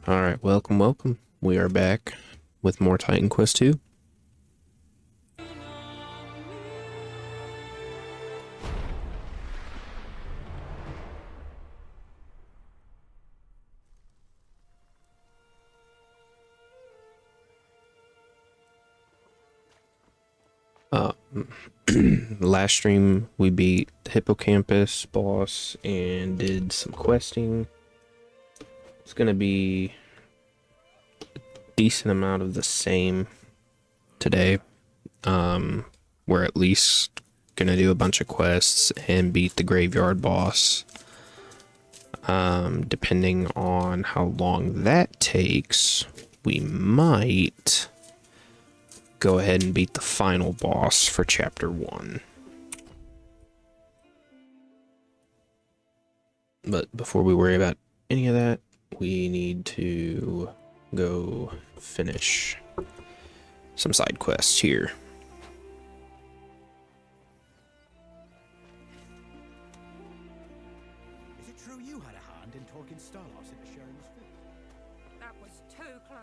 Alright, welcome. We are back with more Titan Quest 2. Last stream we beat the Hippocampus boss and did some questing. It's gonna be a decent amount of the same today. We're at least gonna do a bunch of quests and beat the graveyard boss. Depending on how long that takes, we might go ahead and beat the final boss for chapter 1. But before we worry about any of that, we need to go finish some side quests here. Is it true you had a hand in talking Starlos into sharing his food? That was too close.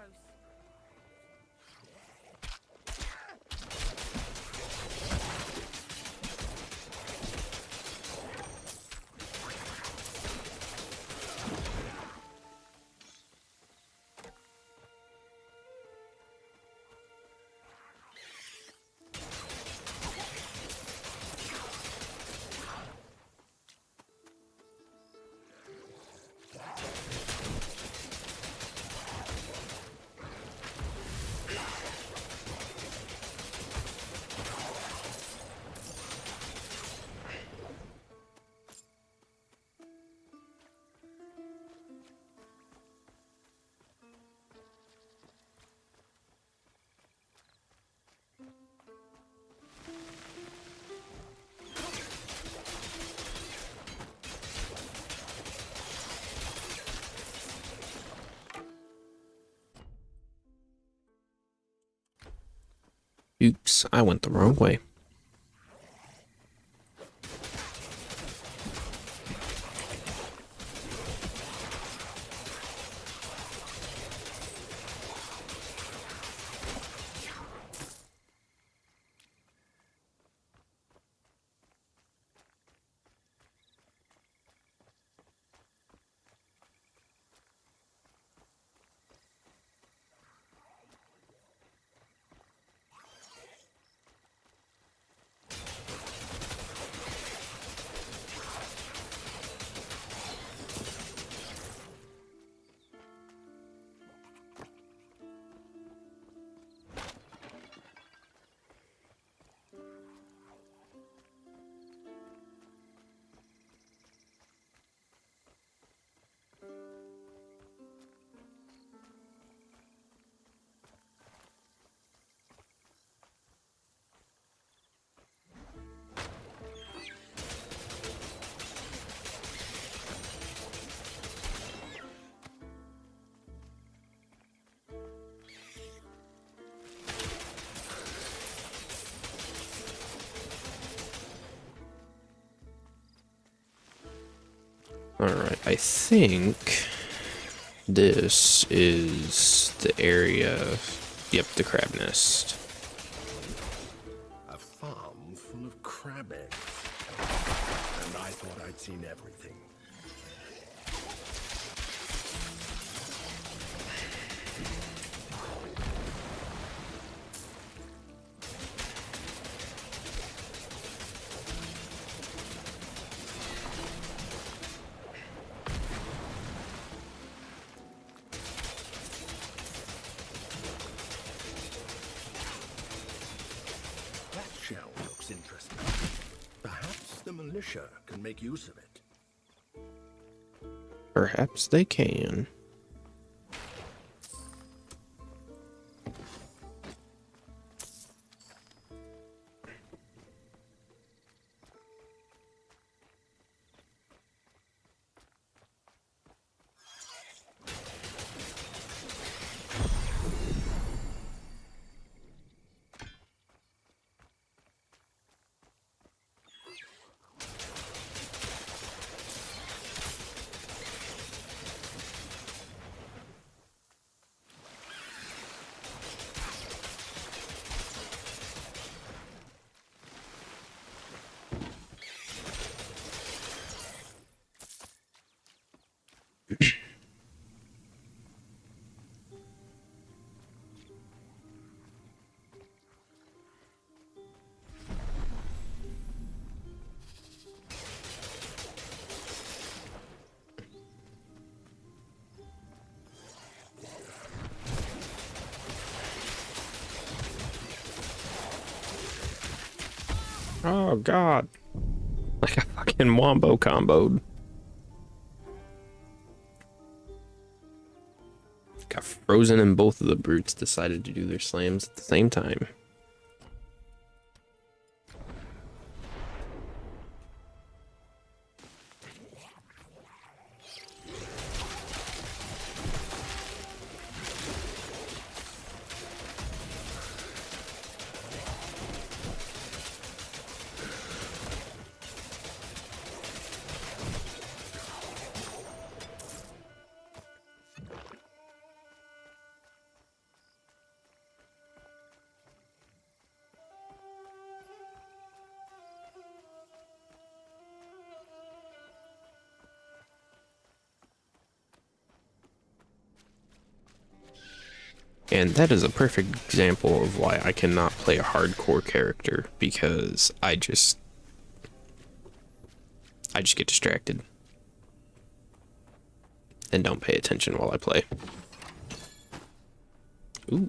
Oops, I went the wrong way. Alright, I think this is the area. Yep, the crab nest. A farm full of crab eggs. And I thought I'd seen everything. That shell looks interesting. Perhaps the militia can make use of it. Perhaps they can. Oh god. Like a fucking wombo comboed. Got frozen and both of the brutes decided to do their slams at the same time. And that is a perfect example of why I cannot play a hardcore character, because I just get distracted and don't pay attention while I play. Ooh.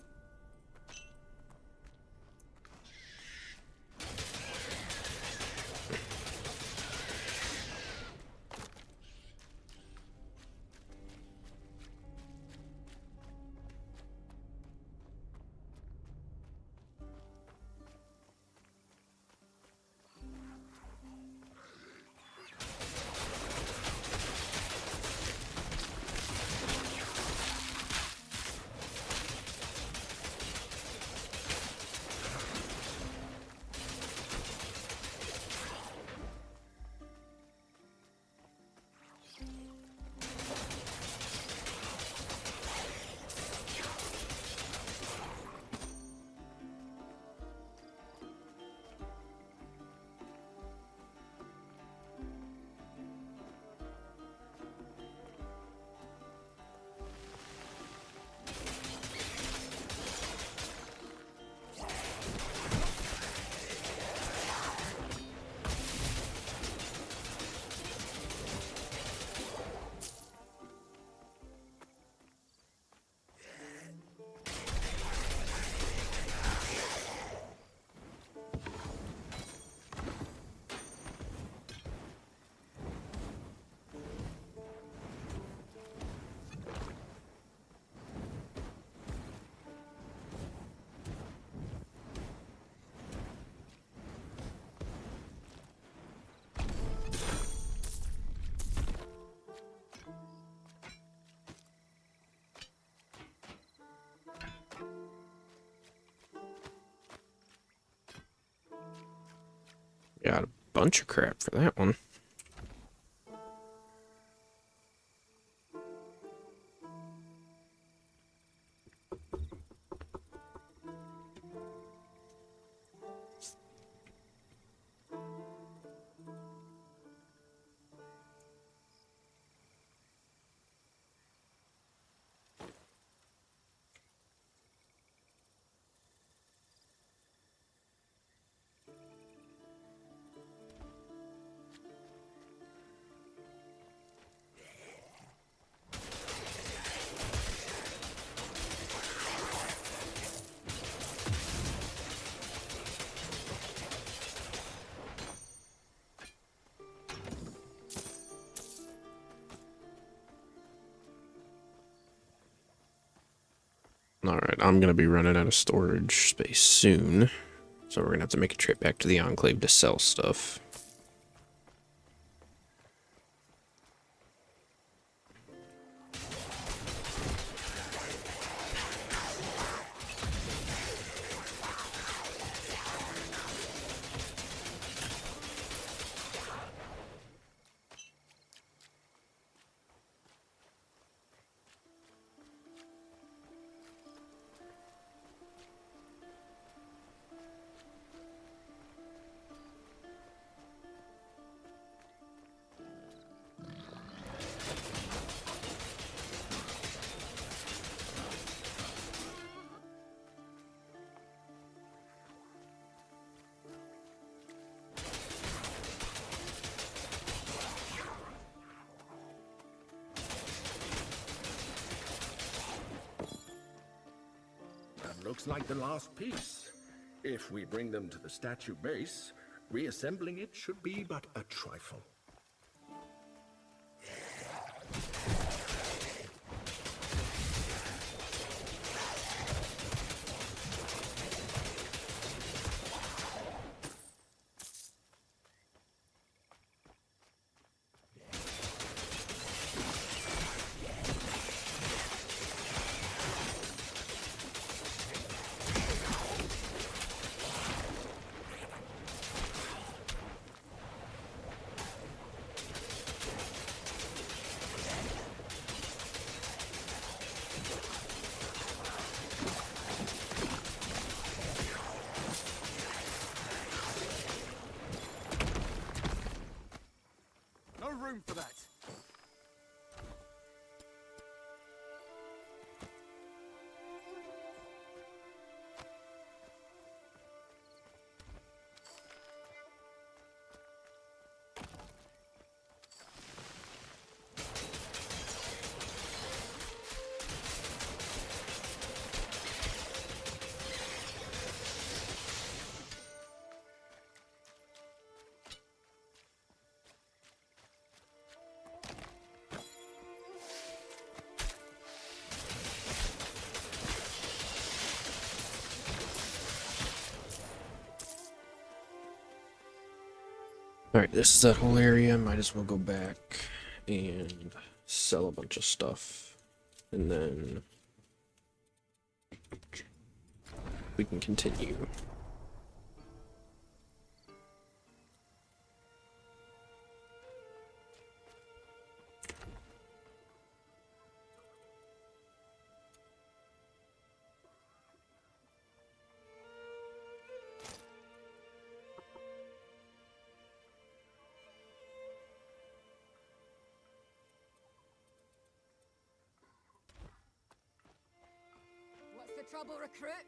Got a bunch of crap for that one. Alright, I'm gonna be running out of storage space soon. So we're gonna have to make a trip back to the Enclave to sell stuff. That looks like the last piece. If we bring them to the statue base, Reassembling it should be but a trifle. No room for that. Alright, this is that whole area. Might as well go back and sell a bunch of stuff. And then we can continue. What's the trouble, recruit?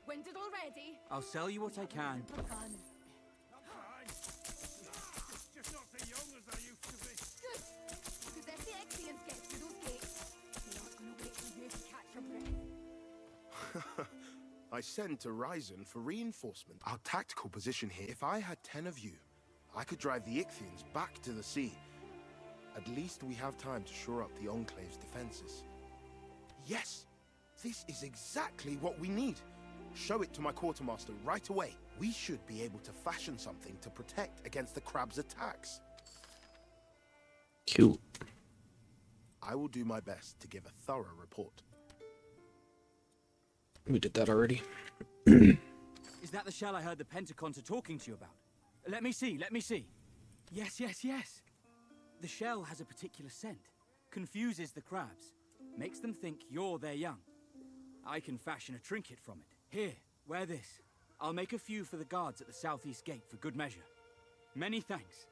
Winded already? I'll sell you what I can. Begun. Just not so young as I used to be. Good. Because if the Ixians get through those gates, they aren't going to wait for you to catch your breath. I send to Ryzen for reinforcement. Our tactical position here. If I had 10 of you, I could drive the Ichthians back to the sea. At least we have time to shore up the Enclave's defenses. Yes, this is exactly what we need. Show it to my quartermaster right away. We should be able to fashion something to protect against the crab's attacks. Cute. I will do my best to give a thorough report. We did that already. Is that the shell I heard the Pentacons are talking to you about? Let me see, let me see. Yes, yes, yes. The shell has a particular scent. Confuses the crabs. Makes them think you're their young. I can fashion a trinket from it. Here, wear this. I'll make a few for the guards at the southeast gate for good measure. Many thanks.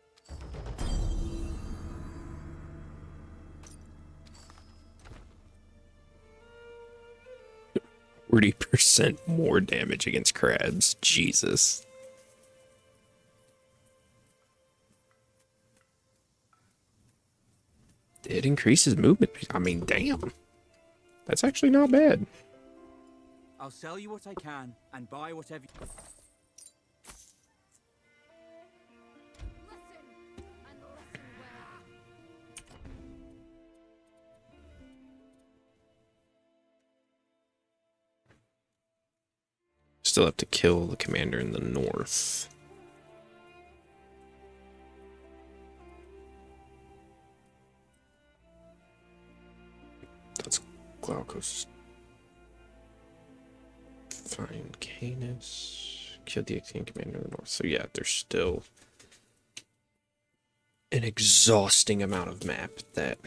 40% more damage against crabs. Jesus. It increases movement. I mean, damn. That's actually not bad. I'll sell you what I can and buy whatever you... Listen, and listen well. Still have to kill the commander in the north. That's Glaukos. Find Canis. Kill the Ichthian commander in the north. So yeah, there's still an exhausting amount of map that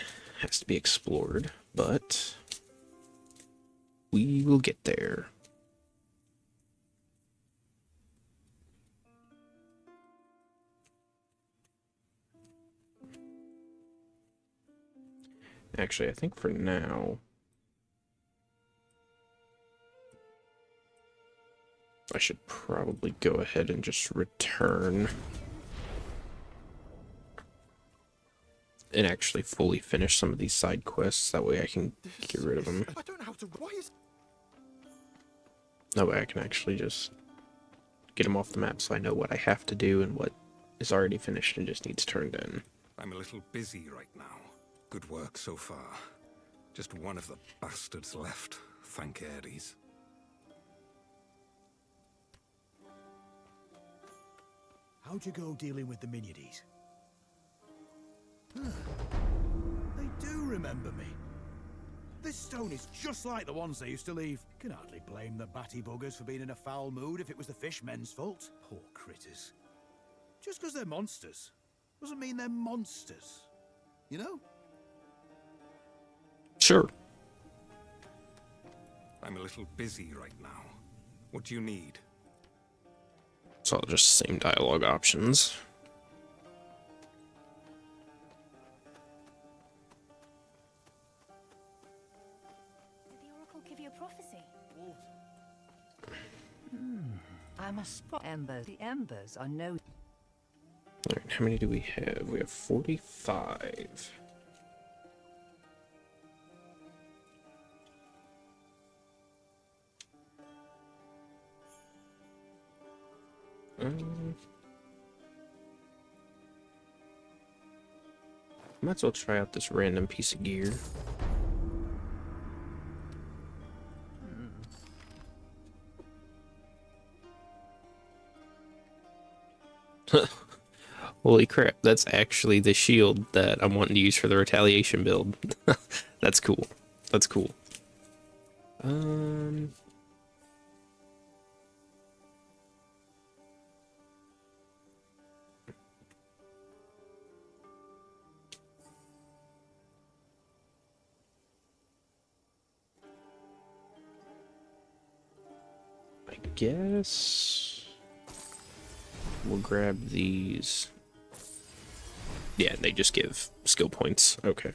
has to be explored, but we will get there. Actually, I think for now, I should probably go ahead and just return and actually fully finish some of these side quests. That way I can get rid of them. I don't know how to... Why is... That way I can actually just get them off the map so I know what I have to do and what is already finished and just needs turned in. I'm a little busy right now. Good work so far. Just one of the bastards left, thank Ares. How'd you go dealing with the Miniades? They do remember me. This stone is just like the ones they used to leave. Can hardly blame the batty buggers for being in a foul mood if it was the fishmen's fault. Poor critters. Just because they're monsters doesn't mean they're monsters. You know? Sure. I'm a little busy right now. What do you need? It's all just same dialogue options. Did the Oracle give you a prophecy? I must spot embers. The embers are no. Alright, how many do we have? We have 45. Might as well try out this random piece of gear. Holy crap, that's actually the shield that I'm wanting to use for the retaliation build. That's cool. That's cool. I guess we'll grab these. Yeah, they just give skill points. Okay.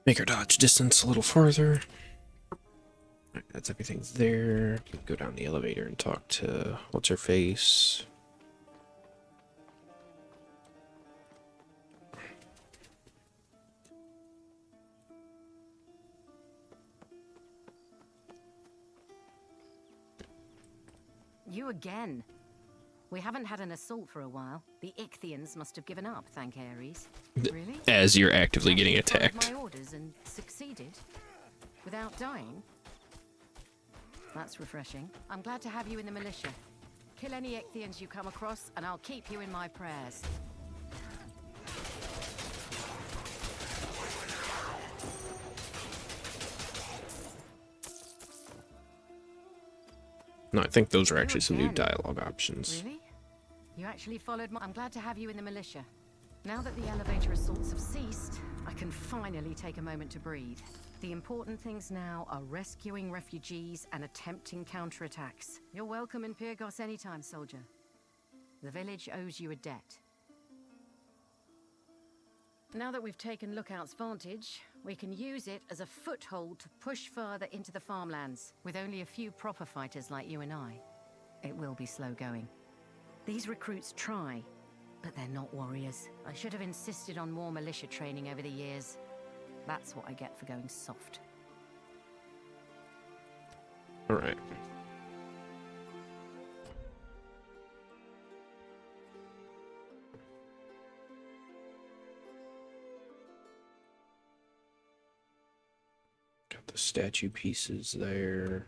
Make our dodge distance a little farther. Alright, that's everything there. We can go down the elevator and talk to what's her face. You again. We haven't had an assault for a while. The Ichthians must have given up, thank Ares. Really? As you're actively getting You followed attacked. my orders and succeeded? Without dying? That's refreshing. I'm glad to have you in the militia. Kill any Ichthians you come across, and I'll keep you in my prayers. No, I think those are actually You some new again. dialogue options. Really? You actually followed my... I'm glad to have you in the militia. Now that the elevator assaults have ceased, I can finally take a moment to breathe. The important things now are rescuing refugees and attempting counterattacks. You're welcome in Pyrgos anytime, soldier. The village owes you a debt. Now that we've taken Lookout's vantage, we can use it as a foothold to push further into the farmlands. With only a few proper fighters like you and I, it will be slow going. These recruits try, but they're not warriors. I should have insisted on more militia training over the years. That's what I get for going soft. All right. Got the statue pieces there.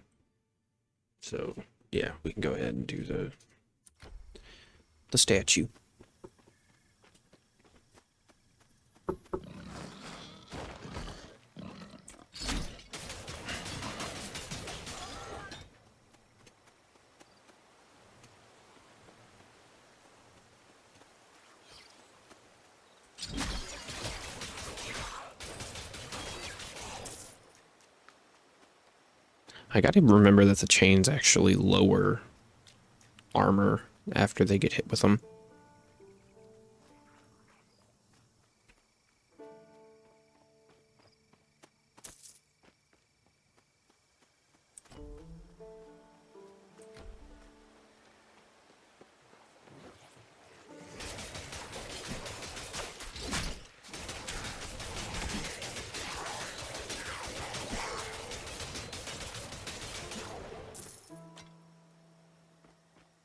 So, yeah, we can go ahead and do the statue. I gotta remember that the chains actually lower armor after they get hit with them.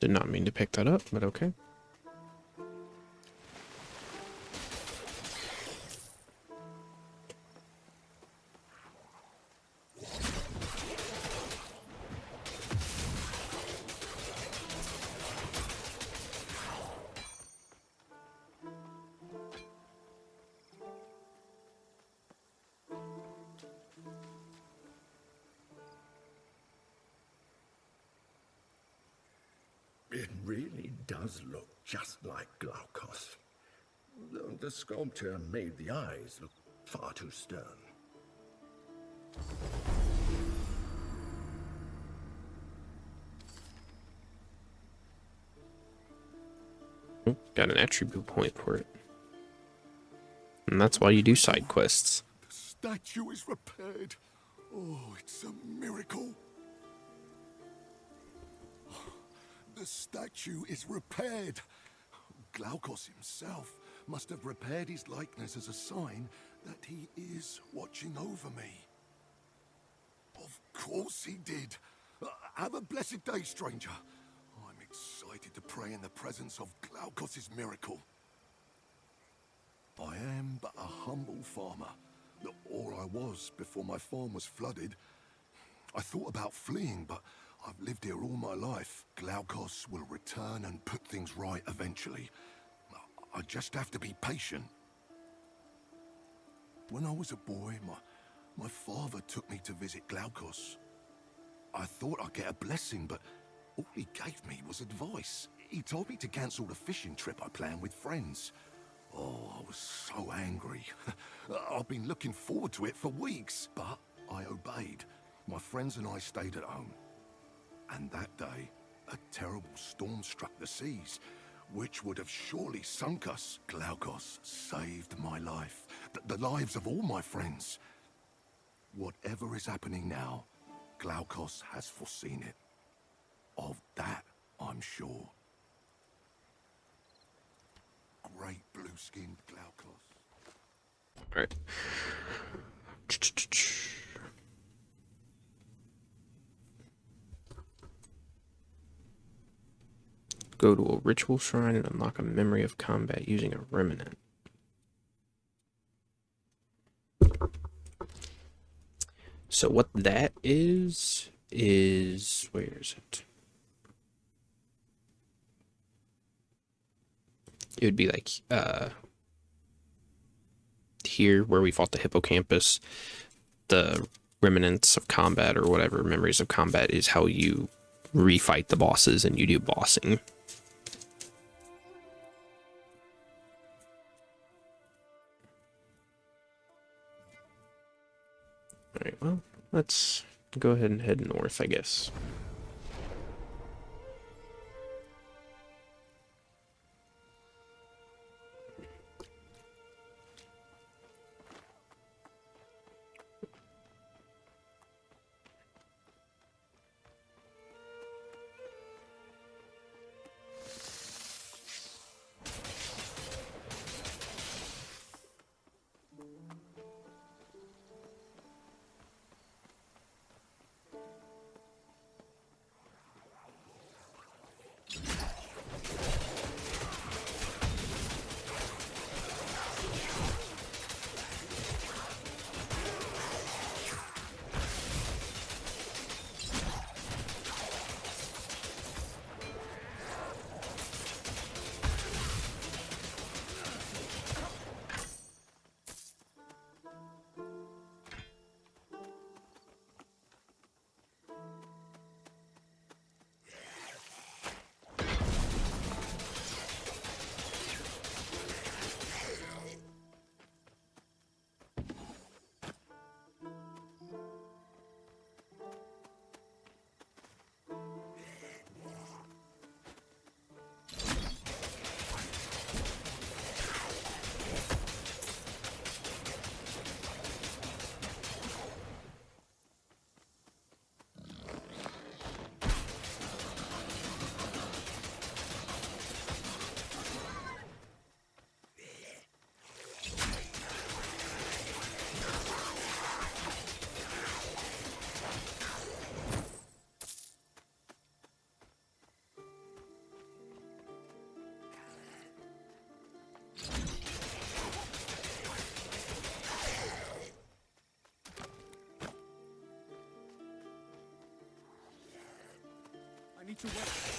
Did not mean to pick that up, but okay. It really does look just like Glaukos. The sculptor made the eyes look far too stern. Got an attribute point for it. And that's why you do side quests. The statue is repaired. Oh, it's a miracle. The statue is repaired. Glaukos himself must have repaired his likeness as a sign that he is watching over me. Of course he did. Have a blessed day, stranger. I'm excited to pray in the presence of Glaukos' miracle. I am but a humble farmer, all I was before my farm was flooded. I thought about fleeing, but I've lived here all my life. Glaukos will return and put things right eventually. I just have to be patient. When I was a boy, my father took me to visit Glaukos. I thought I'd get a blessing, but all he gave me was advice. He told me to cancel the fishing trip I planned with friends. Oh, I was so angry. I've been looking forward to it for weeks, but I obeyed. My friends and I stayed at home. And that day, a terrible storm struck the seas, which would have surely sunk us. Glaukos saved my life, the lives of all my friends. Whatever is happening now, Glaukos has foreseen it. Of that, I'm sure. Great blue-skinned Glaukos. All right. Go to a ritual shrine and unlock a memory of combat using a remnant. So what that is where is it? It would be like here where we fought the hippocampus. The remnants of combat or whatever, memories of combat, is how you refight the bosses and you do bossing. Alright, well, let's go ahead and head north, I guess. need to wait.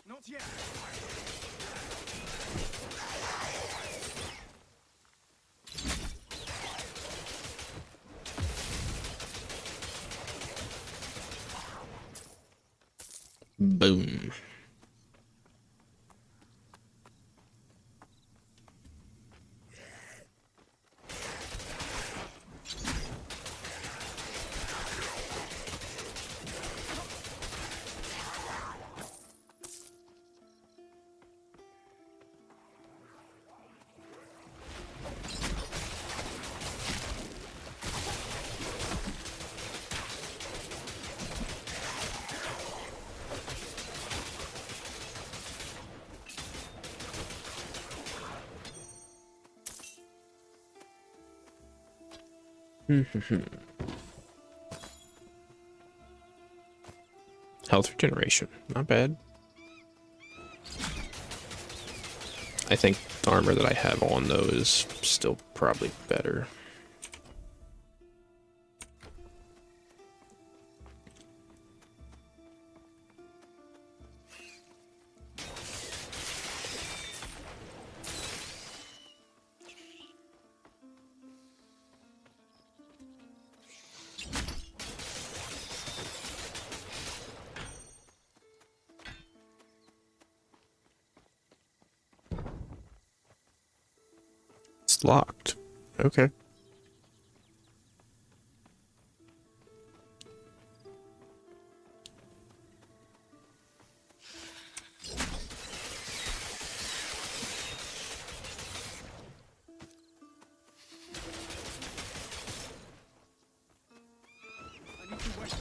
Not yet. Boom. Health regeneration, not bad. I think the armor that I have on though is still probably better. It's locked. Okay. I need to wait.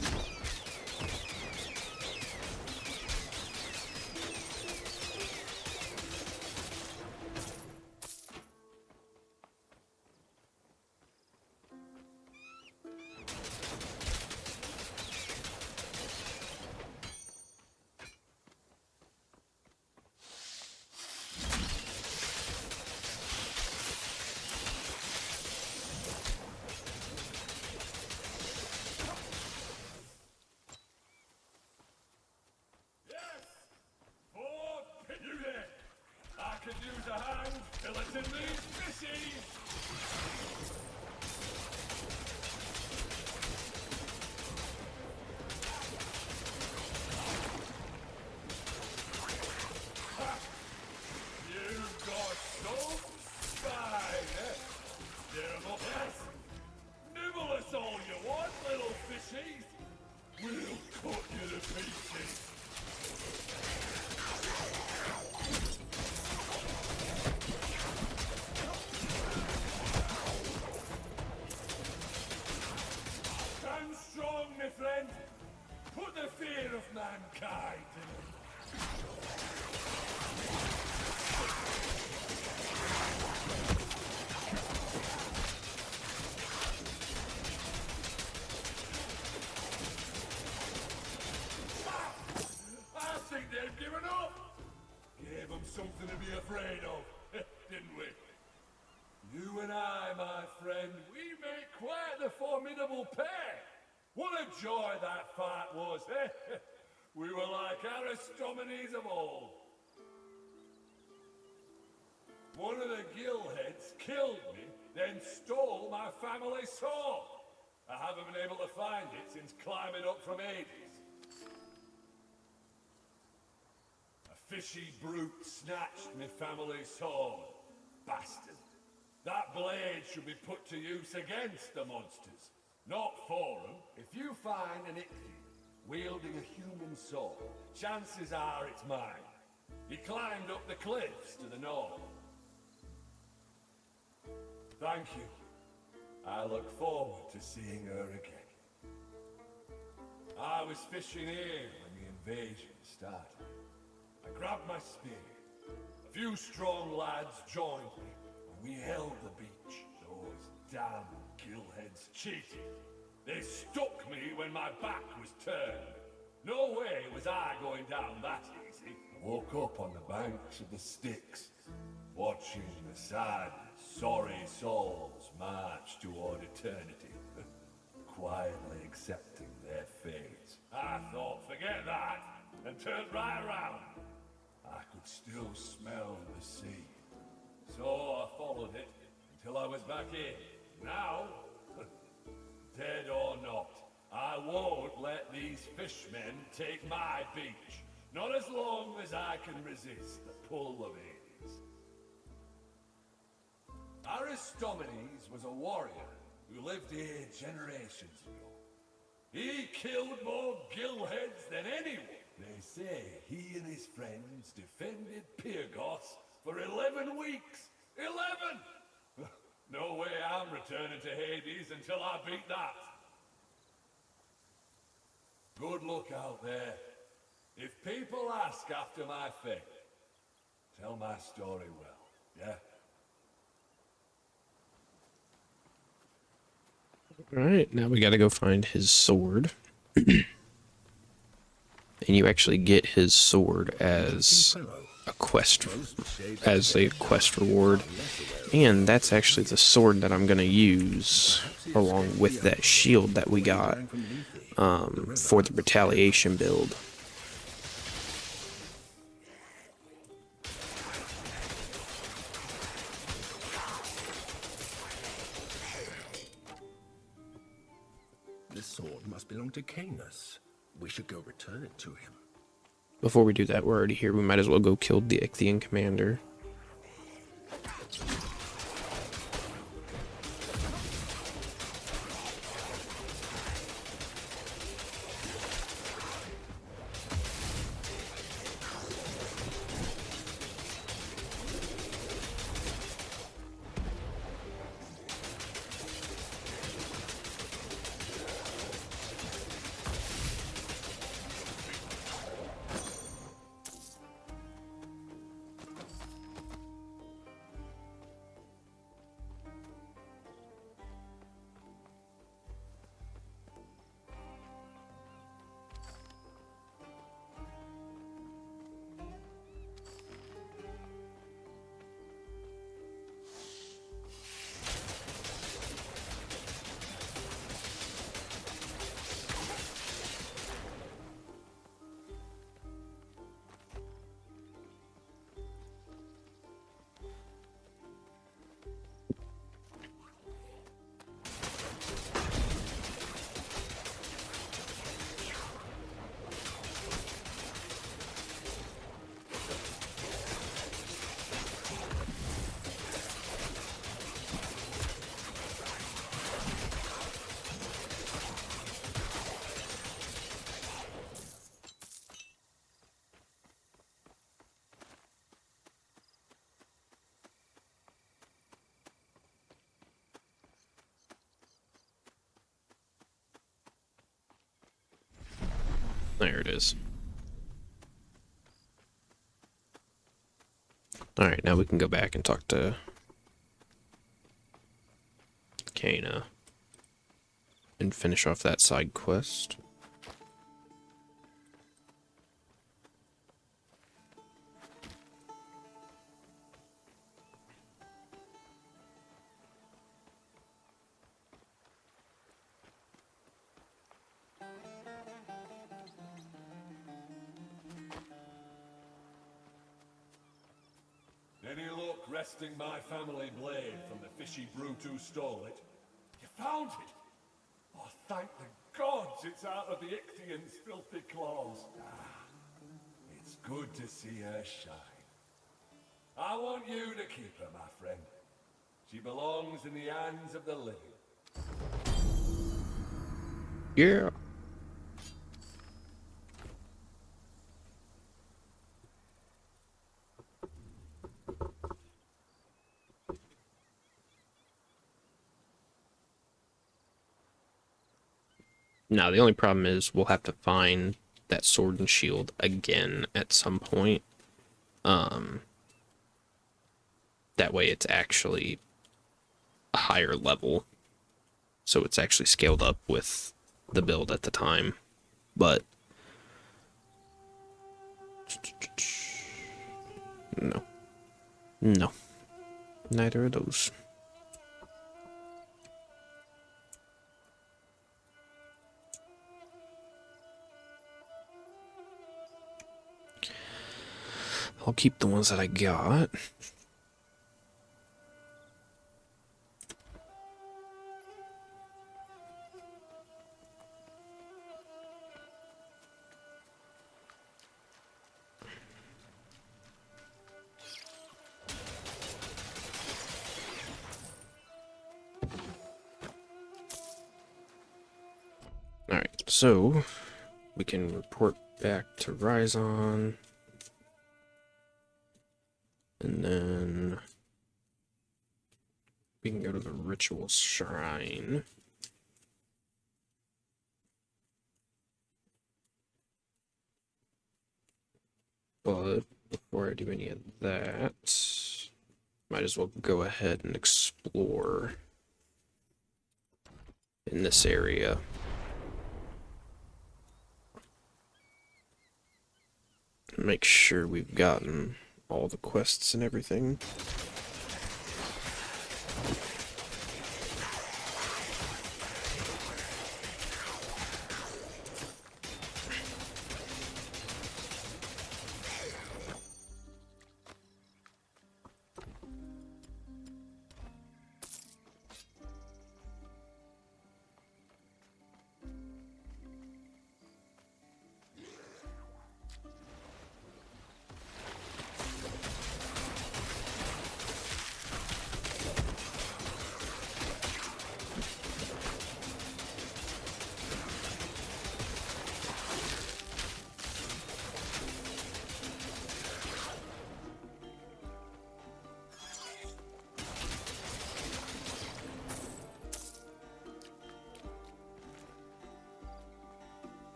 Something to be afraid of, didn't we? You and I, my friend, we make quite the formidable pair. What a joy that fight was, eh? We were like Aristomenes of old. One of the Gillheads killed me, then stole my family sword. I haven't been able to find it since climbing up from Hades. A fishy brute snatched my family sword. Bastard. That blade should be put to use against the monsters, not for them. If you find an Ichthyr wielding a human sword, chances are it's mine. He climbed up the cliffs to the north. Thank you. I look forward to seeing her again. I was fishing here when the invasion started. I grabbed my spear. A few strong lads joined me, and we held the beach. Those damn Gillheads cheated. They stuck me when my back was turned. No way was I going down that easy. I woke up on the banks of the Styx, watching the sad, sorry souls march toward eternity, quietly accepting their fate. I thought, forget that, and turned right around. I could still smell the sea. So I followed it until I was back here. Now, dead or not, I won't let these fishmen take my beach. Not as long as I can resist the pull of Hades. Aristomenes was a warrior who lived here generations ago. He killed more Gillheads than anyone. They say he and his friends defended Pyrgos for 11 weeks. 11! No way I'm returning to Hades until I beat that. Good luck out there. If people ask after my fate, tell my story well, yeah? Alright, now we gotta go find his sword. And you actually get his sword as a quest reward. And that's actually the sword that I'm gonna use along with that shield that we got for the retaliation build. The sword must belong to Canis. We should go return it to him. Before we do that, we're already here. We might as well go kill the Ichthyr commander. There it is. Alright, now we can go back and talk to Kana and finish off that side quest. wresting my family blade from the fishy brute who stole it. You found it? Oh, thank the gods it's out of the Ichthian's filthy claws. It's good to see her shine. I want you to keep her, my friend. She belongs in the hands of the living. Yeah. Now, the only problem is we'll have to find that sword and shield again at some point. That way it's actually a higher level. So it's actually scaled up with the build at the time. But no. No. Neither of those. I'll keep the ones that I got. Alright, so we can report back to Rhizon. And then we can go to the ritual shrine. But before I do any of that, might as well go ahead and explore in this area. Make sure we've gotten all the quests and everything.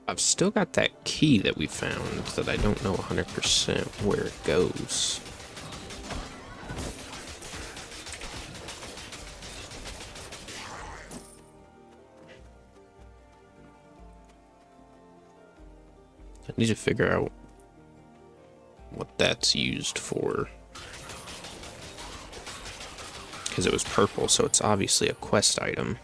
I've still got that key that we found that I don't know 100% where it goes. I need to figure out what that's used for. Because it was purple, so it's obviously a quest item.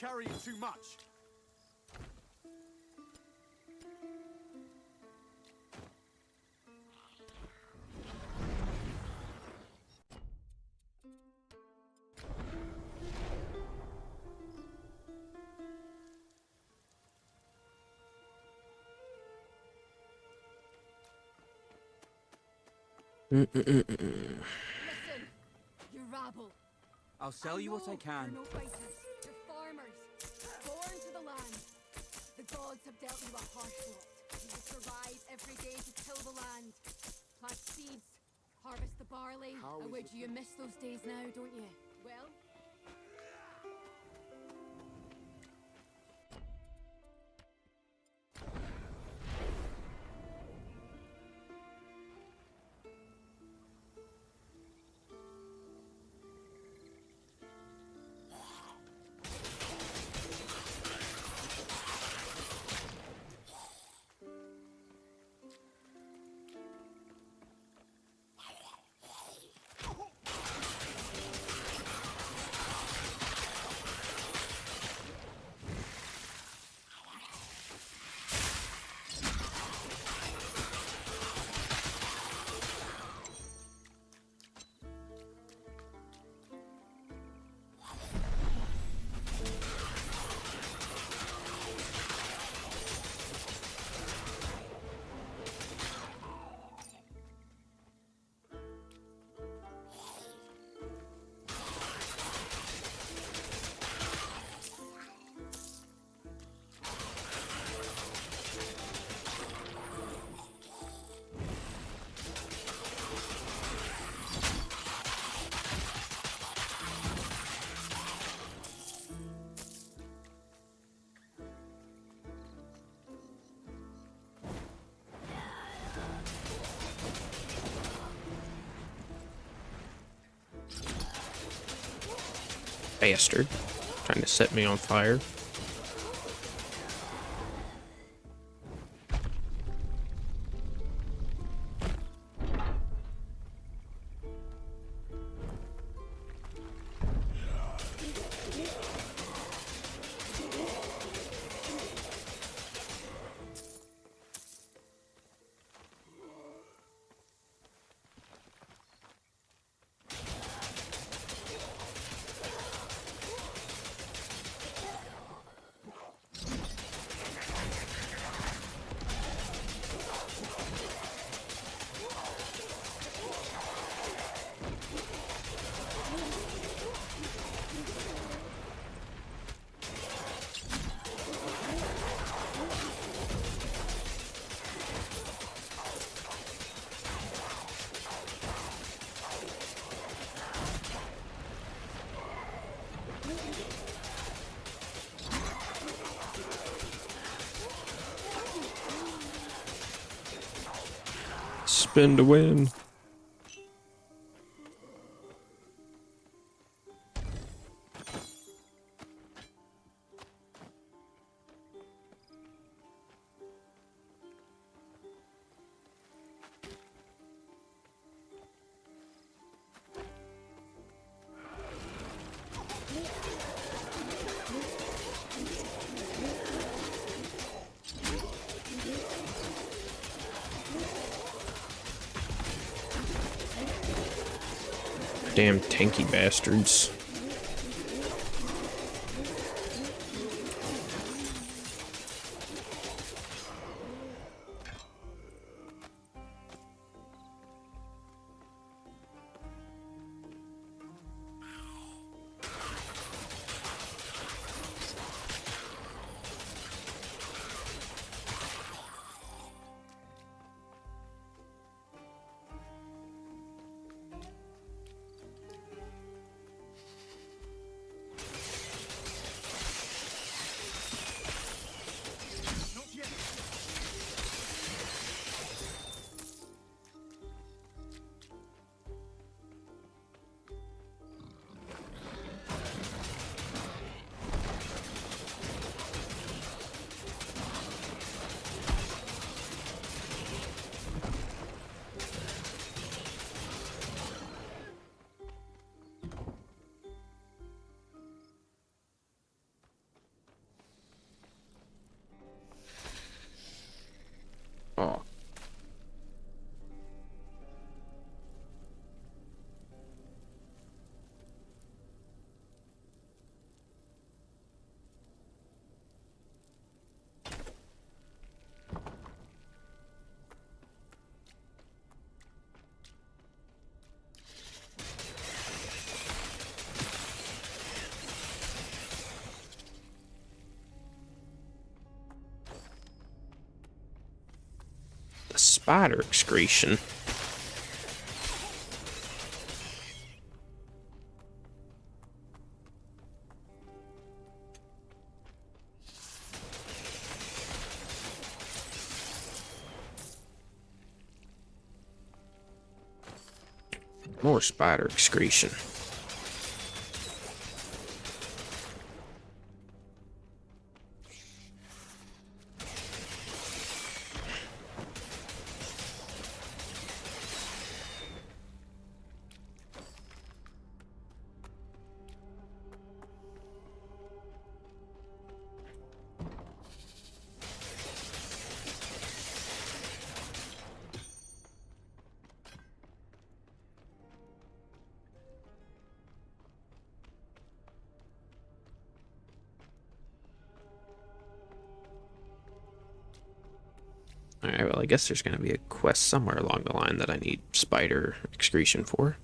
carrying too much. Listen, you rabble. I'll sell you what I can. You're no fighters. You're farmers, born to the land. The gods have dealt you a harsh lot. You will survive every day to till the land, plant seeds, harvest the barley. And where do you miss those days now, don't you? Well. Bastard. Trying to set me on fire. Spin to win. Damn tanky bastards. spider excretion. More spider excretion. Alright, well, I guess there's going to be a quest somewhere along the line that I need spider excretion for.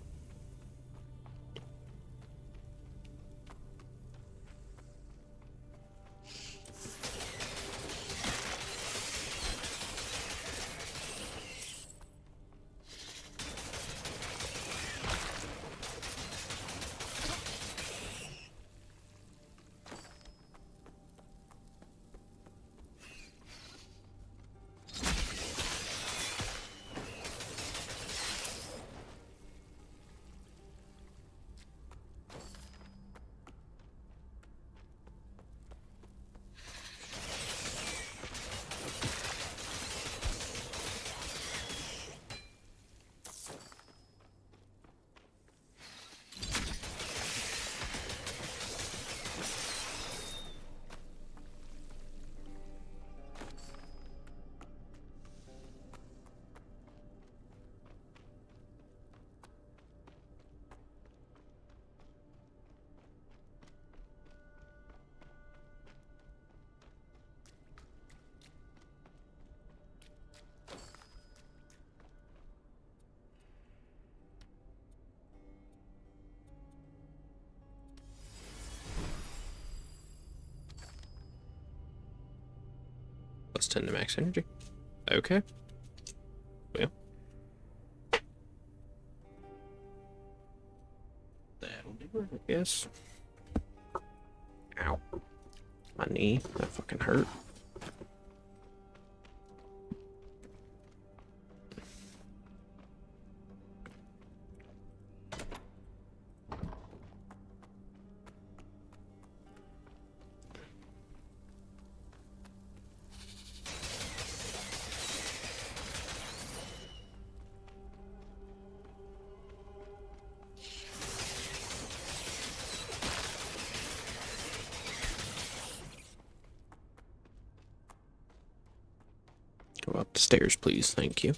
Plus 10 to max energy. Okay. Well. That'll do it, I guess. Ow. My knee. That fucking hurt. Go up the stairs, please. Thank you.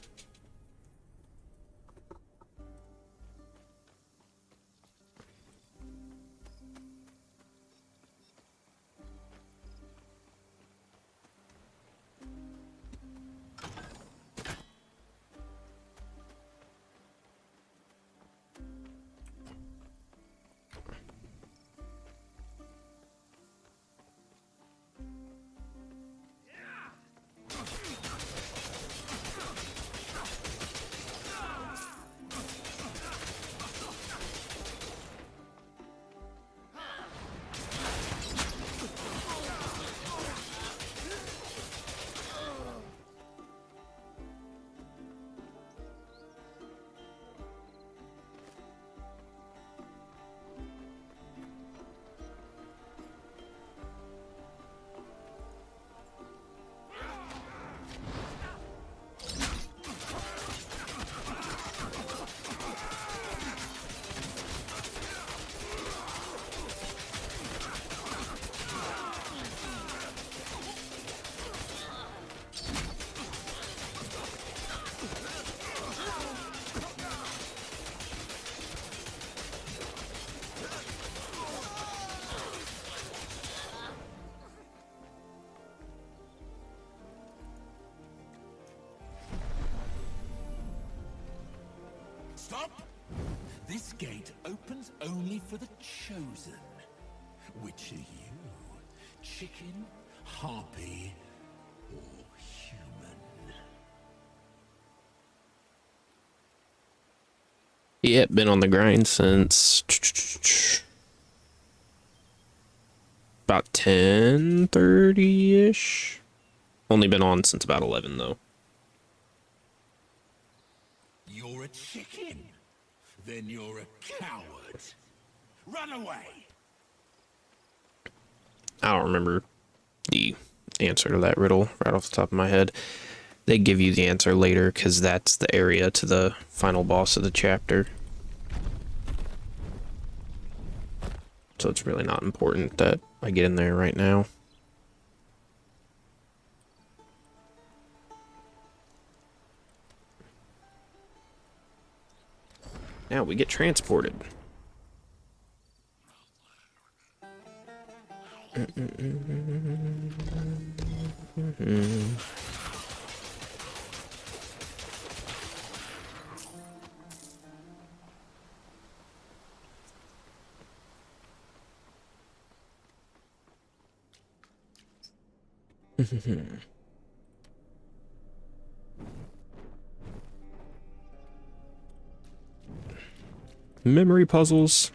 Stop! This gate opens only for the chosen. Which are you? Chicken, harpy, or human? Yeah, been on the grind since about 10:30-ish. Only been on since about 11 though. You're a chicken. Then you're a coward. Run away. I don't remember the answer to that riddle right off the top of my head. They give you the answer later because that's the area to the final boss of the chapter. So it's really not important that I get in there right now. Now we get transported. Memory puzzles.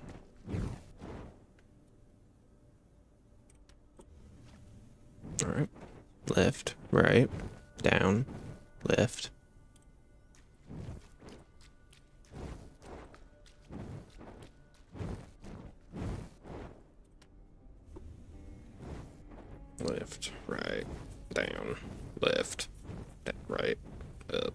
All right. Left, right, down, left. Left, right, down, left, right, up.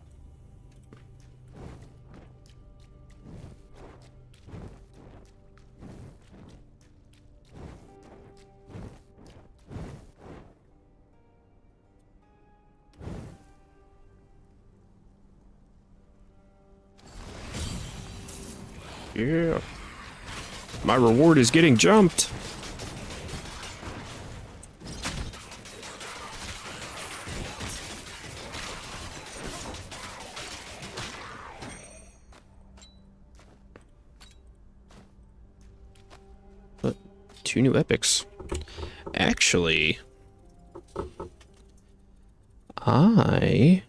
Yeah. My reward is getting jumped. But 2 new epics. Actually, I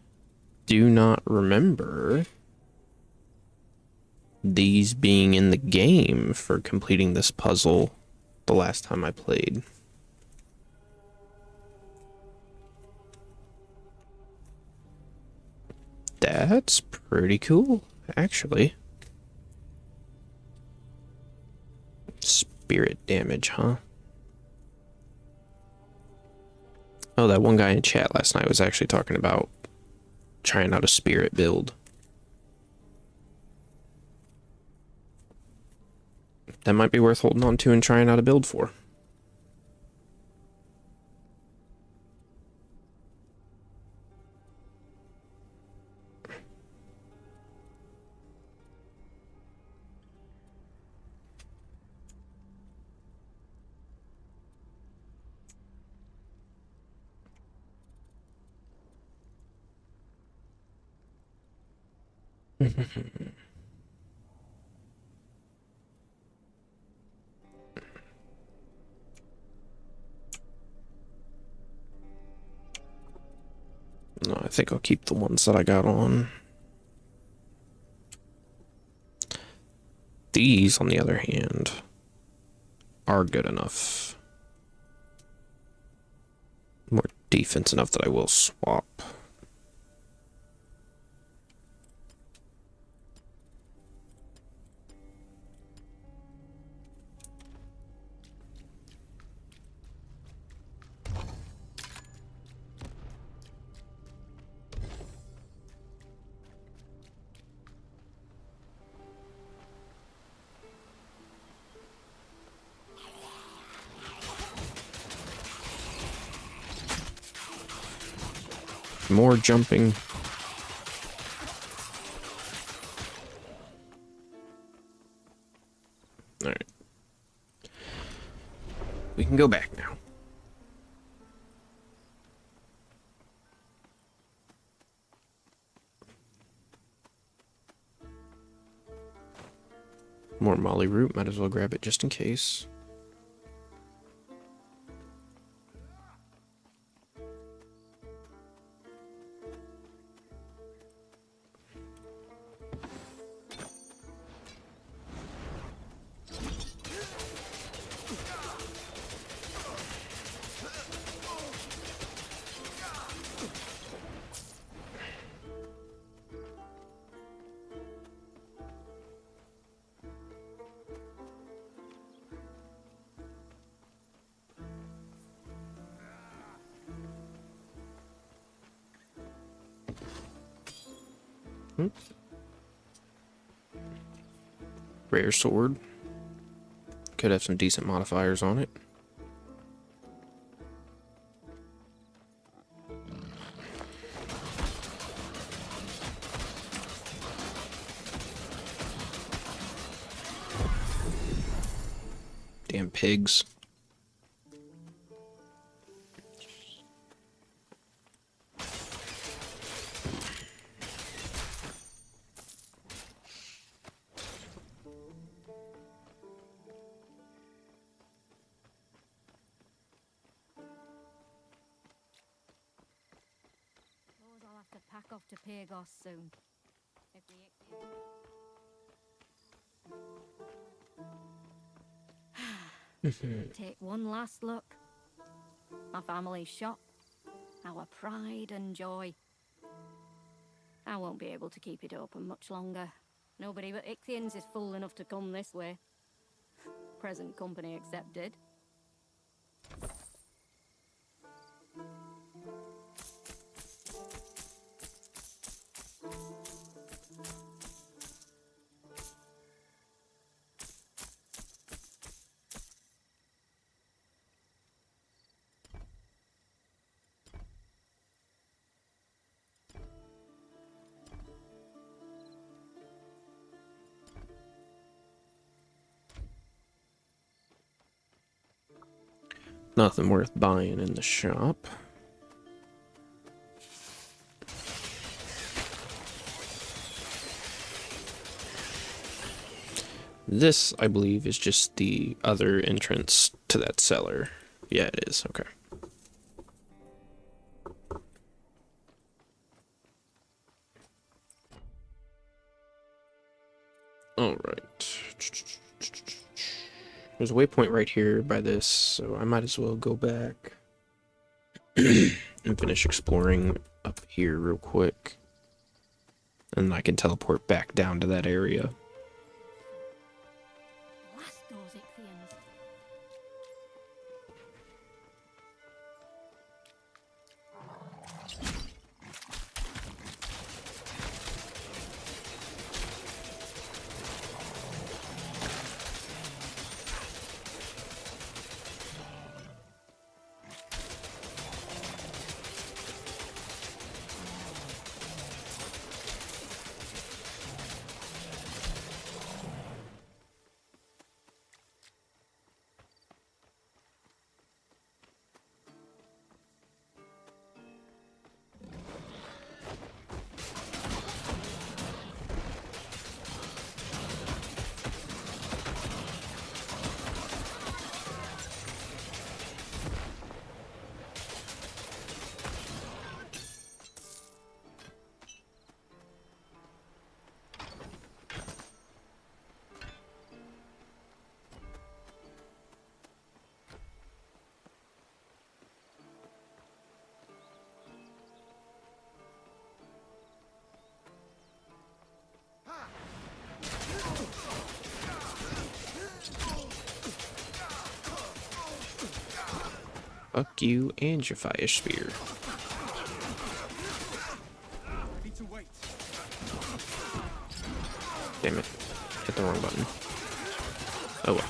do not remember these being in the game for completing this puzzle the last time I played. That's pretty cool, actually. Spirit damage, huh? Oh, that one guy in chat last night was actually talking about trying out a spirit build. That might be worth holding on to and trying out a build for. No, I think I'll keep the ones that I got on. These, on the other hand, are good enough. More defense enough that I will swap. More jumping. All right. We can go back now. More molly root, might as well grab it just in case. Rare sword. Could have some decent modifiers on it. Damn pigs. Suppose I'll have to pack off to Pagos soon. If the Ichthyans- Take one last look. My family's shop. Our pride and joy. I won't be able to keep it open much longer. Nobody but Ichthyans is fool enough to come this way. Present company accepted. Nothing worth buying in the shop. This, I believe, is just the other entrance to that cellar. Yeah, it is. Okay. Alright. There's a waypoint right here by this, so I might as well go back and finish exploring up here real quick. And I can teleport back down to that area. Blast those Ichthyans. Fuck you and your fire spear. Damn it. Hit the wrong button. Oh well.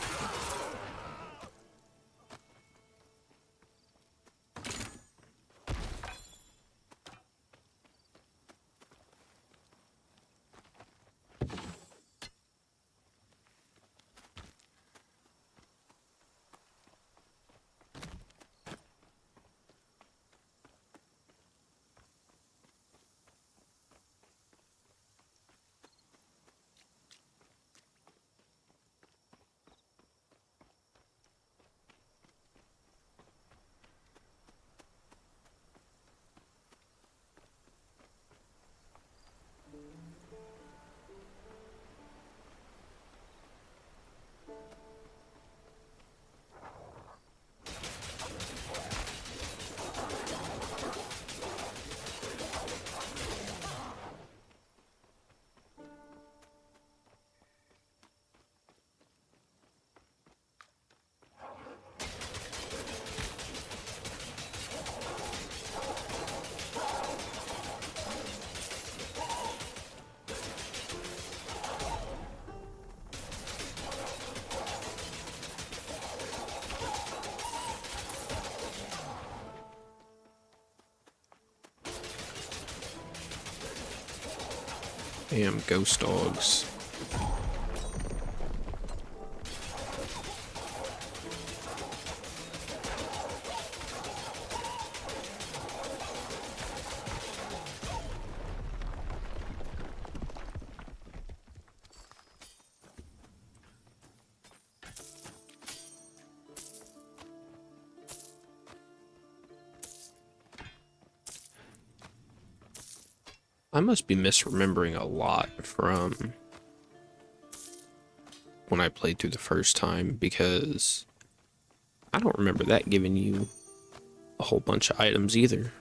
Damn ghost dogs. I must be misremembering a lot from when I played through the first time, because I don't remember that giving you a whole bunch of items either.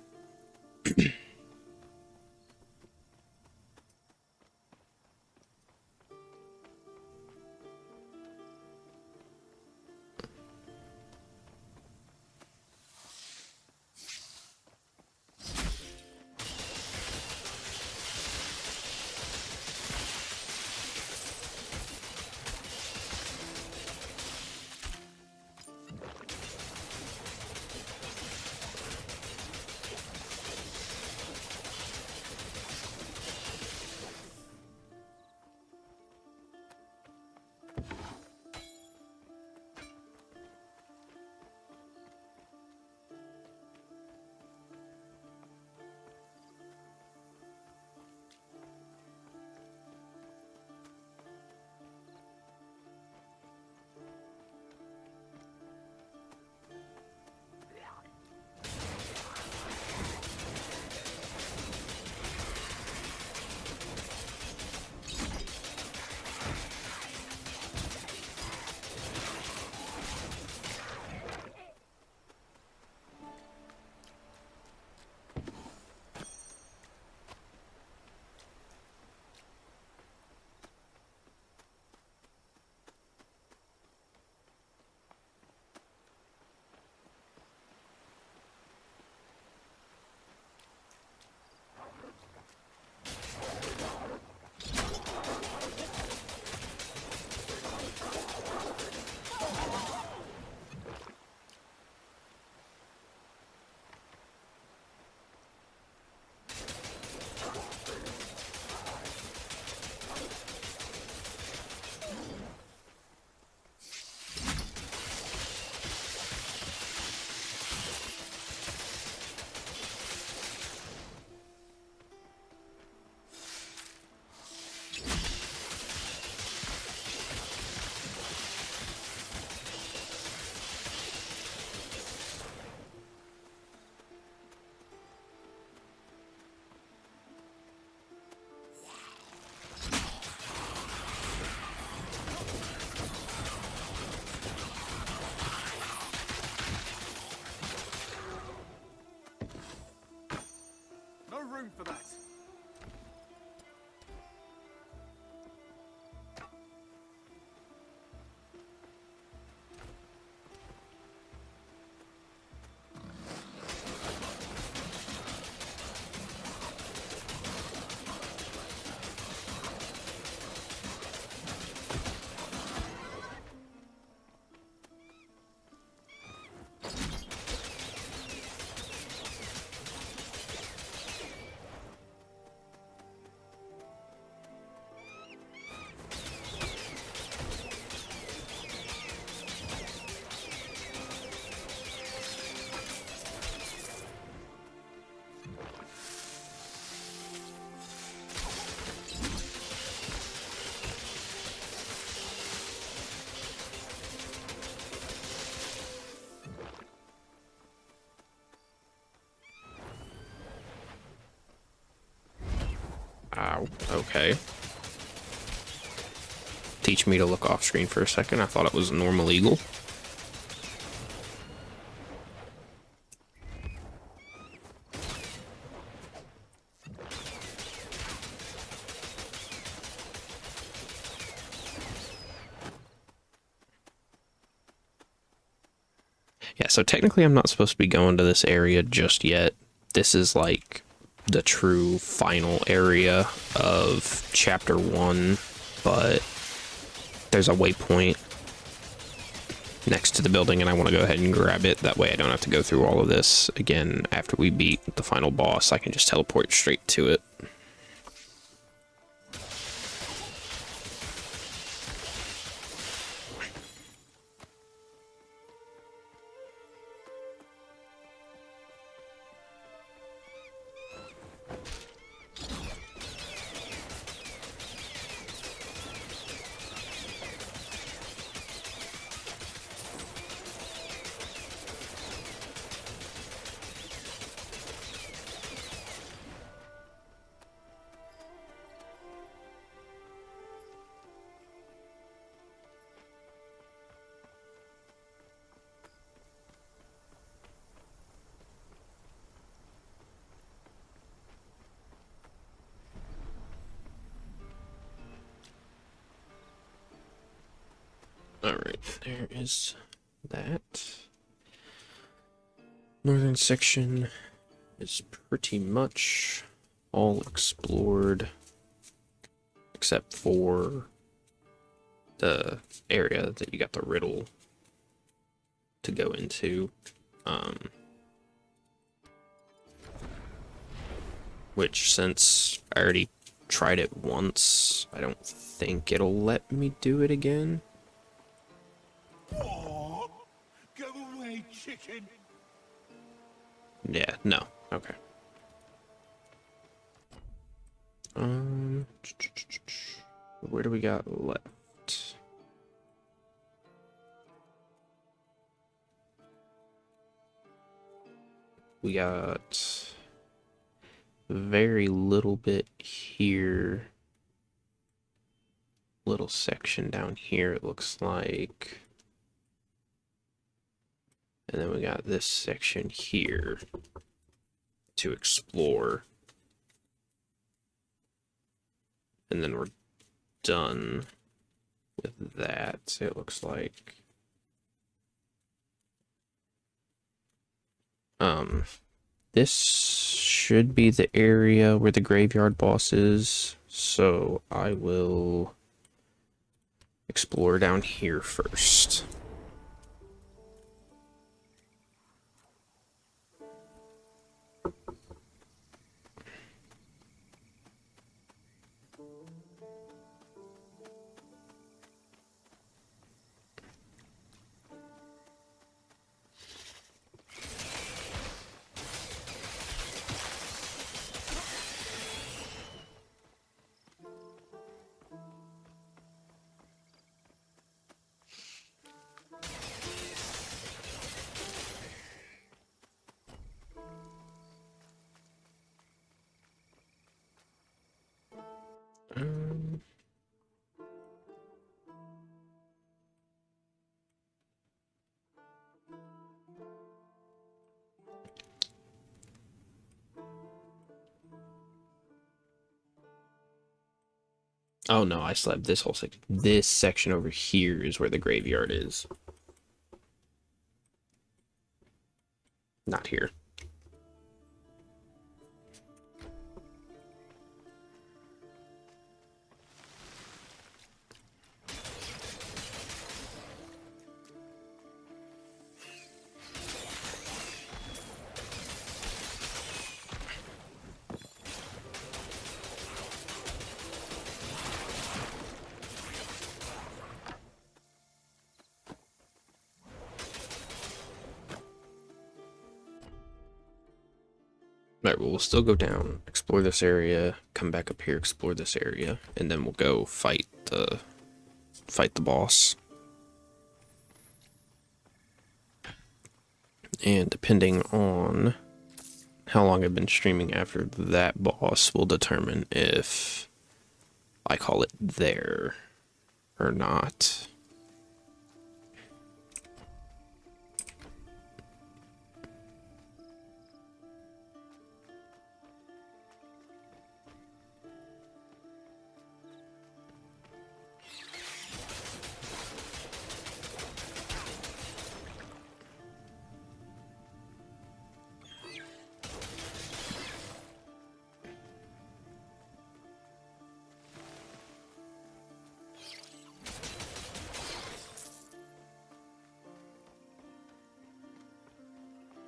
Room for that. Ow, okay. Teach me to look off screen for a second. I thought it was a normal eagle. Yeah, so technically I'm not supposed to be going to this area just yet. This is like the true final area of chapter 1, but there's a waypoint next to the building and I want to go ahead and grab it. That way I don't have to go through all of this again. After we beat the final boss, I can just teleport straight to it. there is that. Northern section is pretty much all explored, except for the area that you got the riddle to go into. Which, since I already tried it once, I don't think it'll let me do it again. Oh, go away, chicken. Yeah, no. Okay. Where do we got left? We got very little bit here. Little section down here, it looks like. And then we got this section here to explore. And then we're done with that, it looks like. This should be the area where the graveyard boss is, so I will explore down here first. Oh no, I slept this whole section. This section over here is where the graveyard is. Not here. Alright, well, we'll still go down, explore this area, come back up here, explore this area, and then we'll go fight the boss. And depending on how long I've been streaming after that boss will determine if I call it there or not.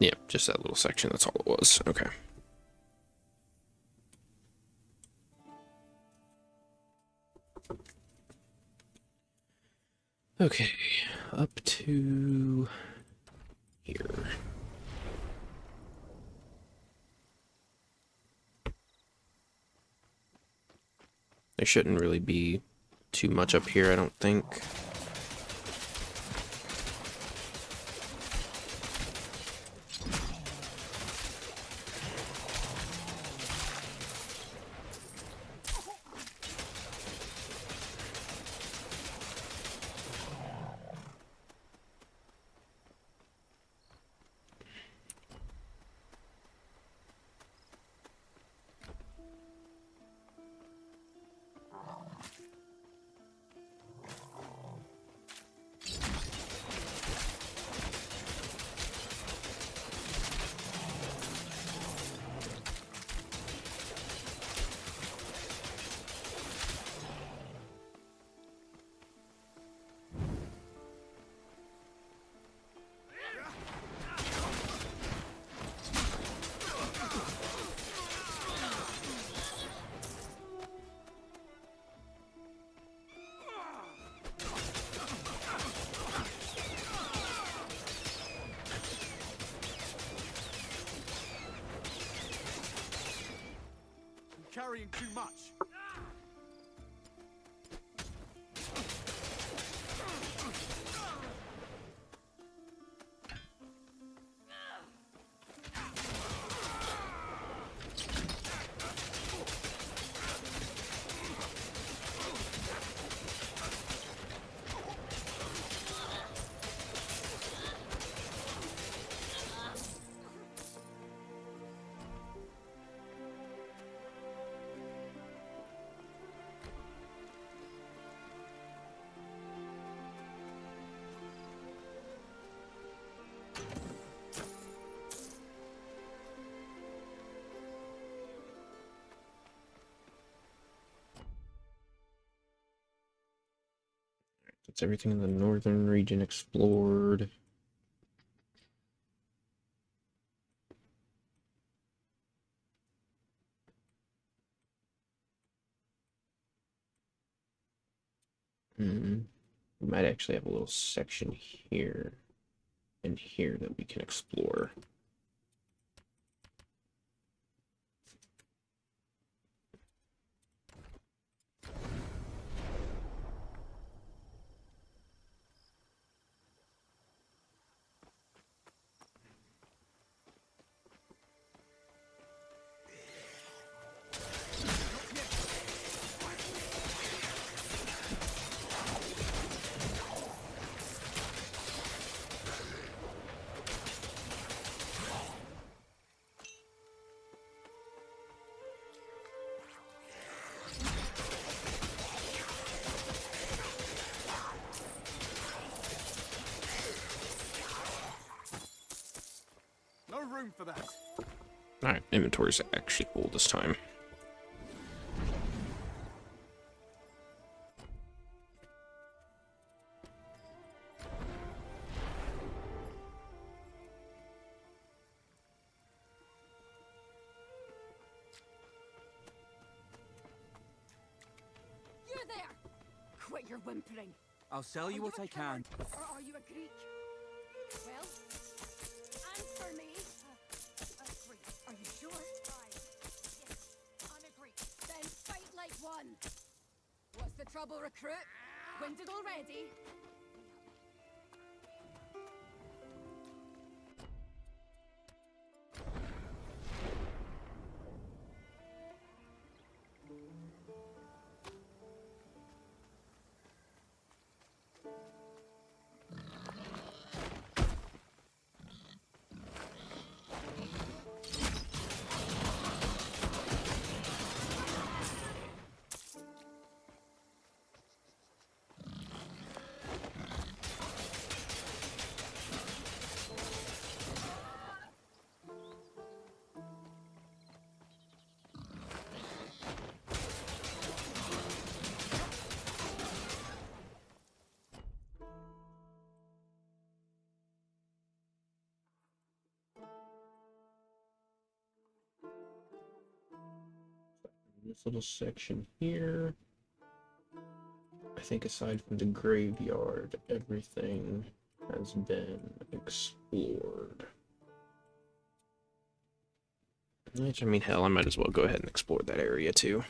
Yep, just that little section, that's all it was. Okay. Okay, up to here. There shouldn't really be too much up here, I don't think. carrying too much. That's everything in the northern region explored. We might actually have a little section here and here that we can explore. No room for that. Alright, inventory's actually full this time. You there! Quit your whimpering. I'll sell you what I can. Or are you a Greek? Well, answer me. A Greek. Are you sure? Aye. Yes, I'm a Greek. Then fight like one. What's the trouble, recruit? Winded already? This little section here. I think aside from the graveyard, everything has been explored. Which, I mean, hell, I might as well go ahead and explore that area too.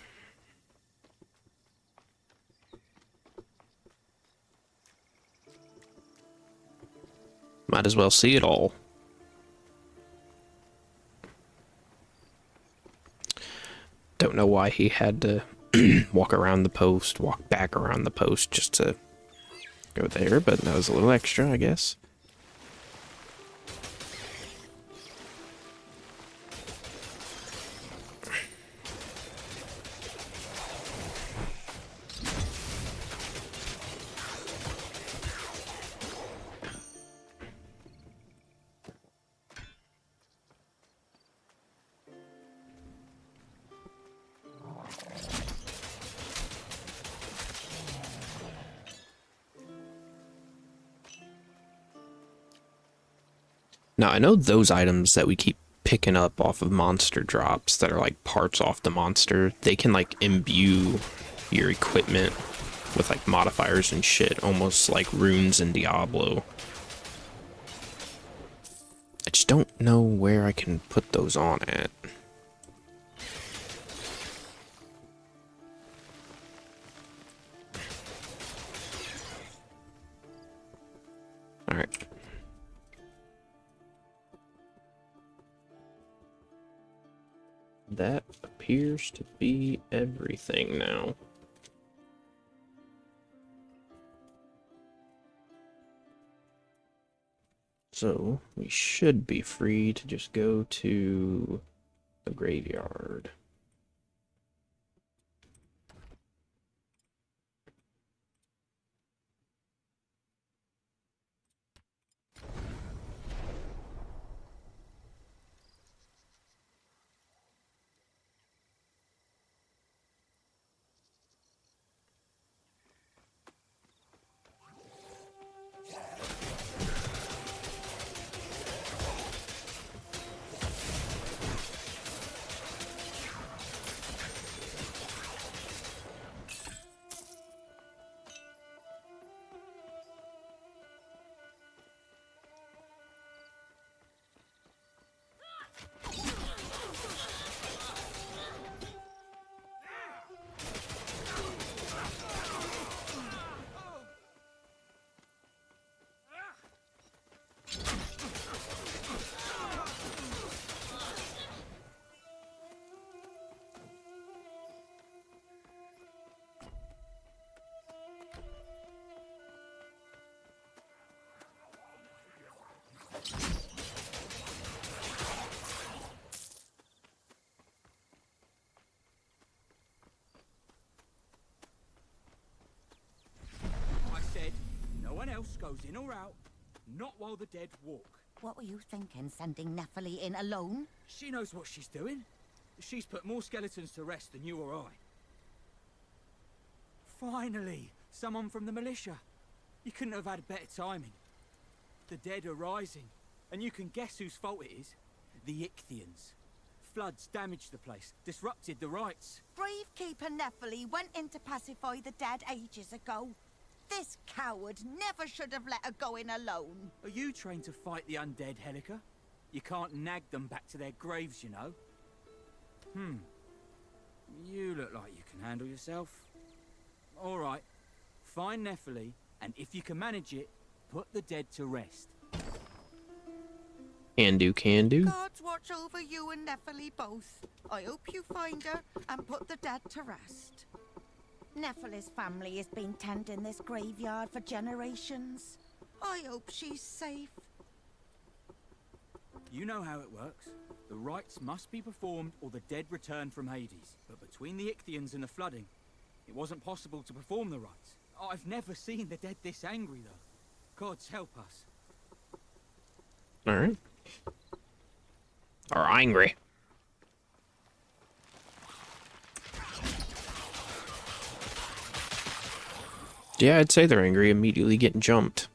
Might as well see it all. Don't know why he had to walk around the post, walk back around the post just to go there, but that was a little extra, I guess. Now, I know those items that we keep picking up off of monster drops that are like parts off the monster, they can like imbue your equipment with like modifiers and shit, almost like runes in Diablo. I just don't know where I can put those on at. that appears to be everything now. So we should be free to just go to the graveyard. I said, no one else goes in or out, not while the dead walk. What were you thinking, sending Nephili in alone? She knows what she's doing. She's put more skeletons to rest than you or I. Finally, someone from the militia. You couldn't have had better timing. The dead are rising, and you can guess whose fault it is. The Ichthians. Floods damaged the place, disrupted the rites. Gravekeeper Nephili went in to pacify the dead ages ago. This coward never should have let her go in alone. Are you trained to fight the undead, Helica? You can't nag them back to their graves, you know. You look like you can handle yourself. All right, find Nephili, and if you can manage it, put the dead to rest. Can do, can do. Gods watch over you and Nephili both. I hope you find her and put the dead to rest. Nephili's family has been tending this graveyard for generations. I hope she's safe. You know how it works. The rites must be performed or the dead return from Hades. But between the Ichthians and the flooding, it wasn't possible to perform the rites. I've never seen the dead this angry, though. Gods help us. Alright. Or angry. Yeah, I'd say they're angry, immediately getting jumped.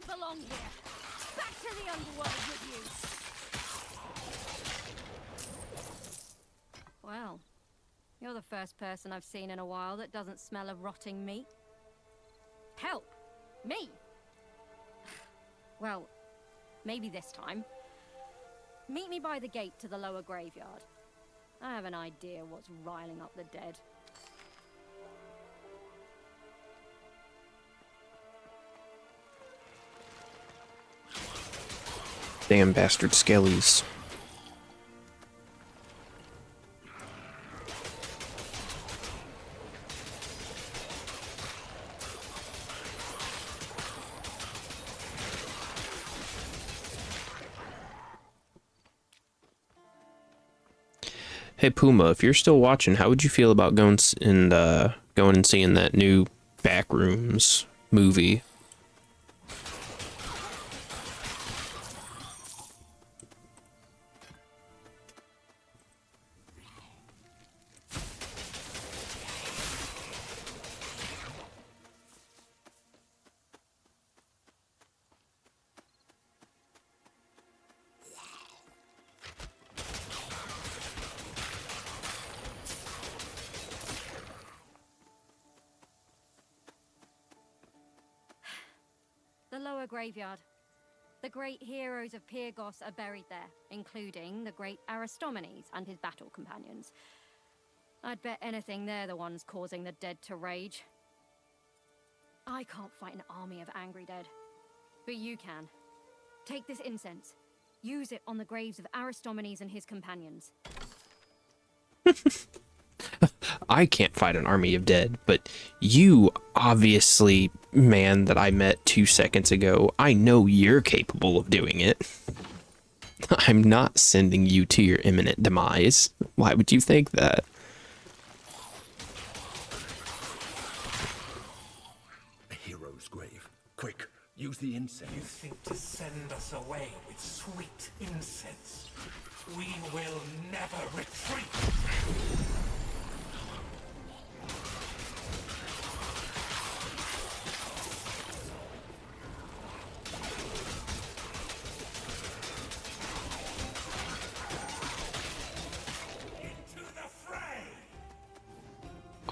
Belong here. Back to the underworld with you. Well, you're the first person I've seen in a while that doesn't smell of rotting meat. Help! Me! Well, maybe this time. Meet me by the gate to the lower graveyard. I have an idea what's riling up the dead. Damn bastard skellies. Hey Puma, if you're still watching, how would you feel about going and seeing that new Backrooms movie? The lower graveyard. The great heroes of Pyrgos are buried there, including the great Aristomenes and his battle companions. I'd bet anything they're the ones causing the dead to rage. I can't fight an army of angry dead, but you can. Take this incense. Use it on the graves of Aristomenes and his companions. I can't fight an army of dead, but you obviously, man that I met 2 seconds ago, I know you're capable of doing it. I'm not sending you to your imminent demise. Why would you think that? A hero's grave. Quick, use the incense. You think to send us away with sweet incense? We will never retreat!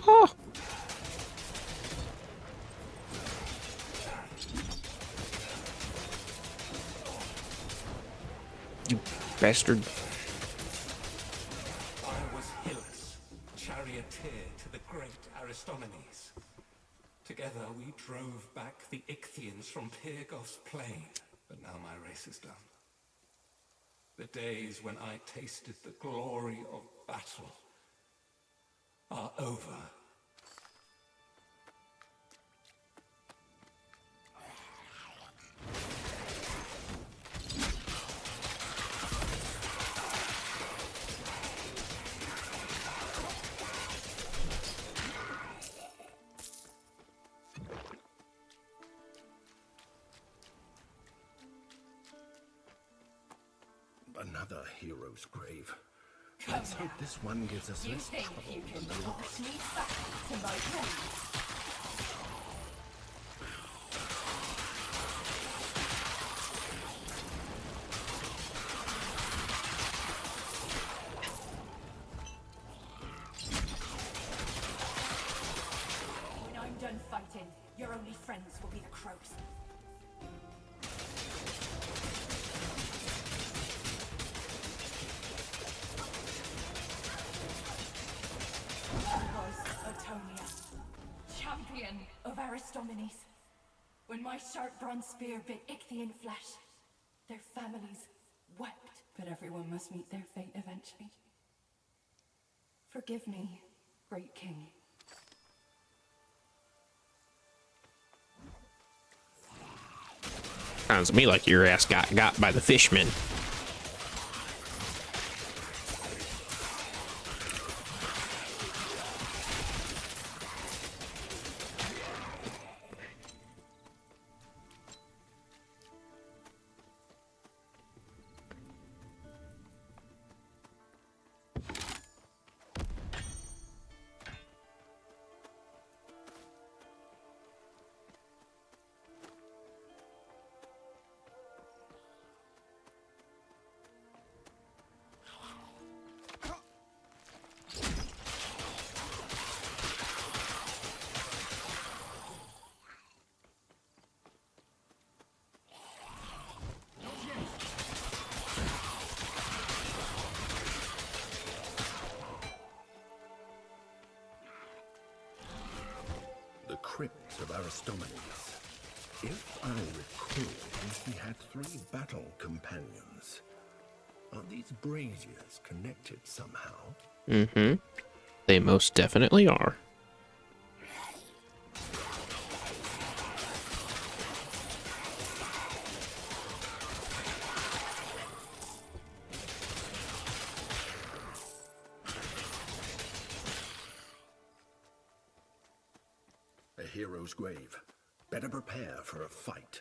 Oh. You bastard. I was Hylas, charioteer to the great Aristomenes. Together we drove back the Ichthians from Pyrgos Plain, but now my race is done. The days when I tasted the glory of battle are over. Another hero's grave. Let's hope this one gives us less trouble than the last. To my grave. When I'm done fighting, your only friends will be the crows. Champion of Aristomenes. When my sharp bronze spear bit Ichthian flesh, their families wept. But everyone must meet their fate eventually. Forgive me, great king. Sounds to me like your ass got by the fishmen. The crypt of Aristomenes. If I recall, he had 3 battle companions. Are these braziers connected somehow? Mm-hmm. They most definitely are. A hero's grave. Better prepare for a fight.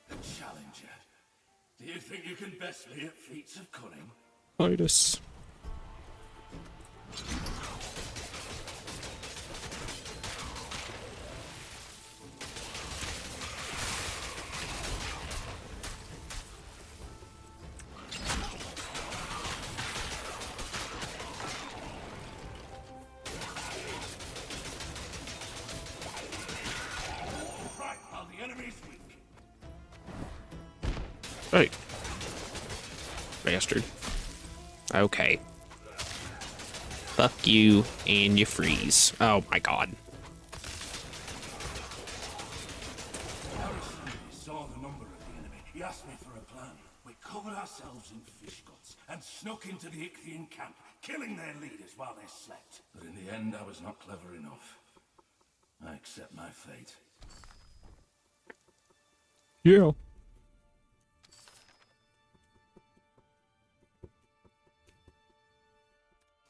The challenger. Do you think you can best me at feats of cunning? Titus. Hey. Bastard. Okay. Fuck you, and you freeze. Oh my god. Saw the number of the enemy. He asked me for a plan. We covered ourselves in fish guts and snuck into the Ichthian camp, killing their leaders while they slept. But in the end, I was not clever enough. I accept my fate. Yeah.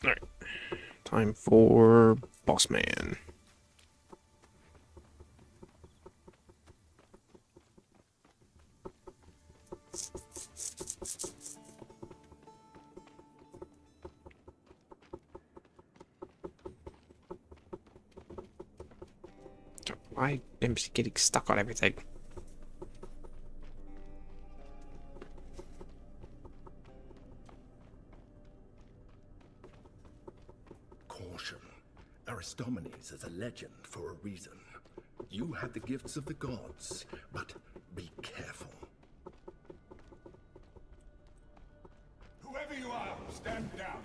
Alright. Time for Boss Man. Why am I getting stuck on everything? Caution. Aristomenes is a legend for a reason. You have the gifts of the gods, but be careful. Whoever you are, stand down.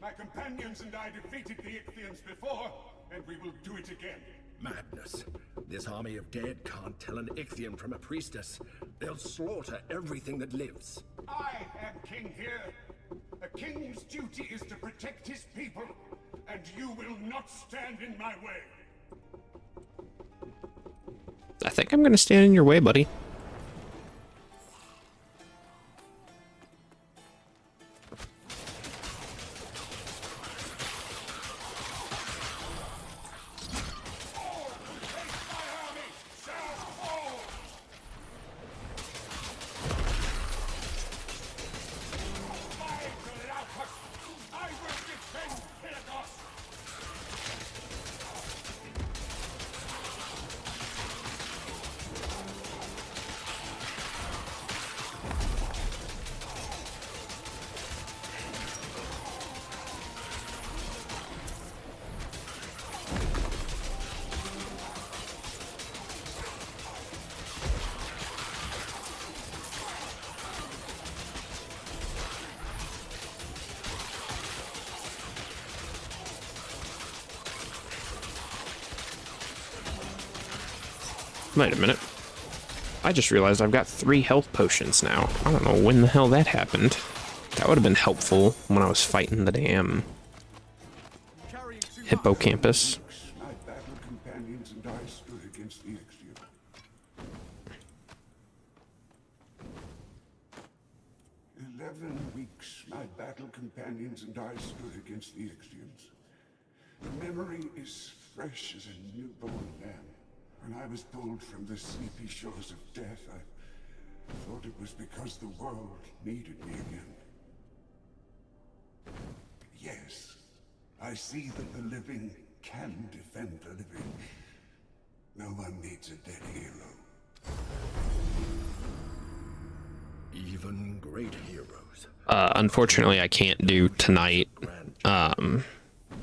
My companions and I defeated the Ichthians before, and we will do it again. Madness. This army of dead can't tell an Ichthian from a priestess. They'll slaughter everything that lives. I am king here. A king's duty is to protect his people, and you will not stand in my way. I think I'm gonna stand in your way, buddy. Wait a minute. I just realized I've got 3 health potions now. I don't know when the hell that happened. That would have been helpful when I was fighting the damn hippocampus. My battle companions and I stood against the Ichthian. 11 weeks, my battle companions and I stood against the Ichthians. The memory is fresh as a newborn lamb. When I was pulled from the sleepy shores of death, I thought it was because the world needed me again. Yes, I see that the living can defend the living. No one needs a dead hero. Even great heroes. Unfortunately, I can't do tonight.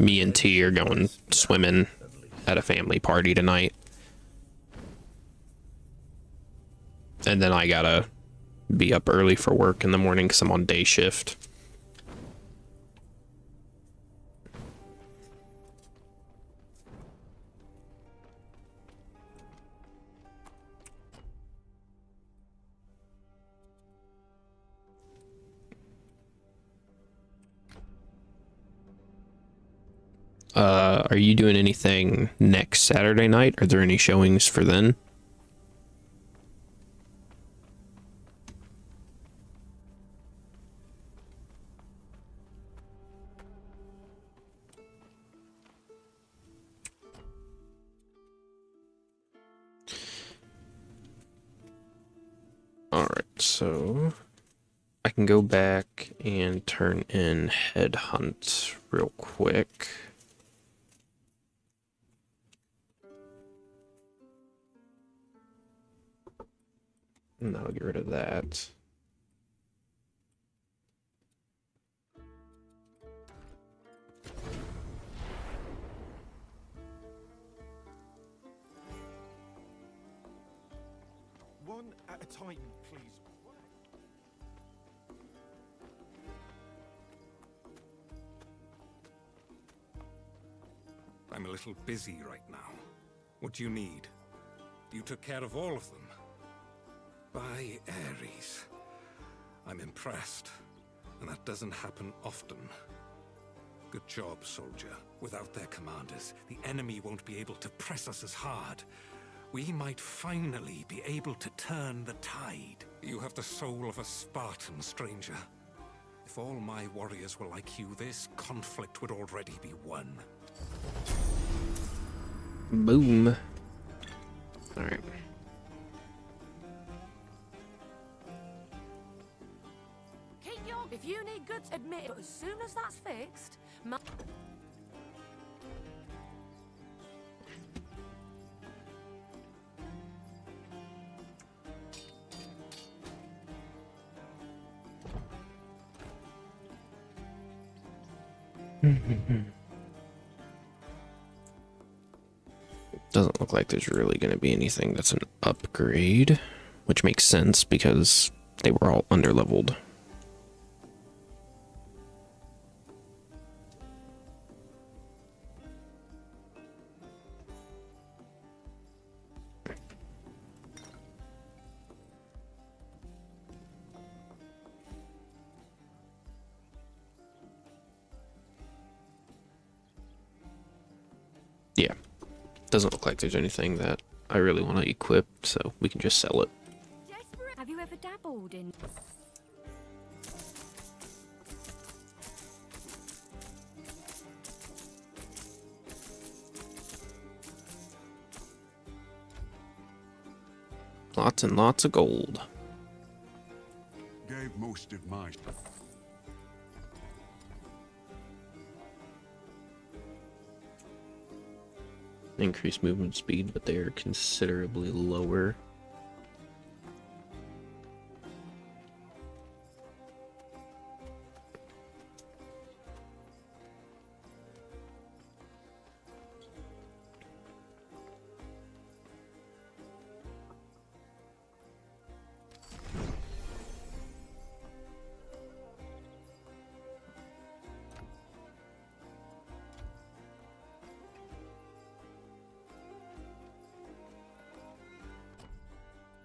Me and T are going swimming at a family party tonight. And then I gotta be up early for work in the morning because I'm on day shift. Are you doing anything next Saturday night? Are there any showings for then? Alright, so I can go back and turn in Headhunt real quick. And that'll get rid of that. One at a time, please. I'm a little busy right now. What do you need? You took care of all of them. By Ares. I'm impressed, and that doesn't happen often. Good job, soldier. Without their commanders, the enemy won't be able to press us as hard. We might finally be able to turn the tide. You have the soul of a Spartan, stranger. If all my warriors were like you, this conflict would already be won. Boom. Alright. Keep your... If you need goods, admit it. But as soon as that's fixed... Doesn't look like there's really going to be anything that's an upgrade, which makes sense because they were all underleveled. Yeah. Doesn't look like there's anything that I really want to equip, so we can just sell it. Have you ever dabbled in... Lots and lots of gold. Gave most of my... Increased movement speed, but they're considerably lower.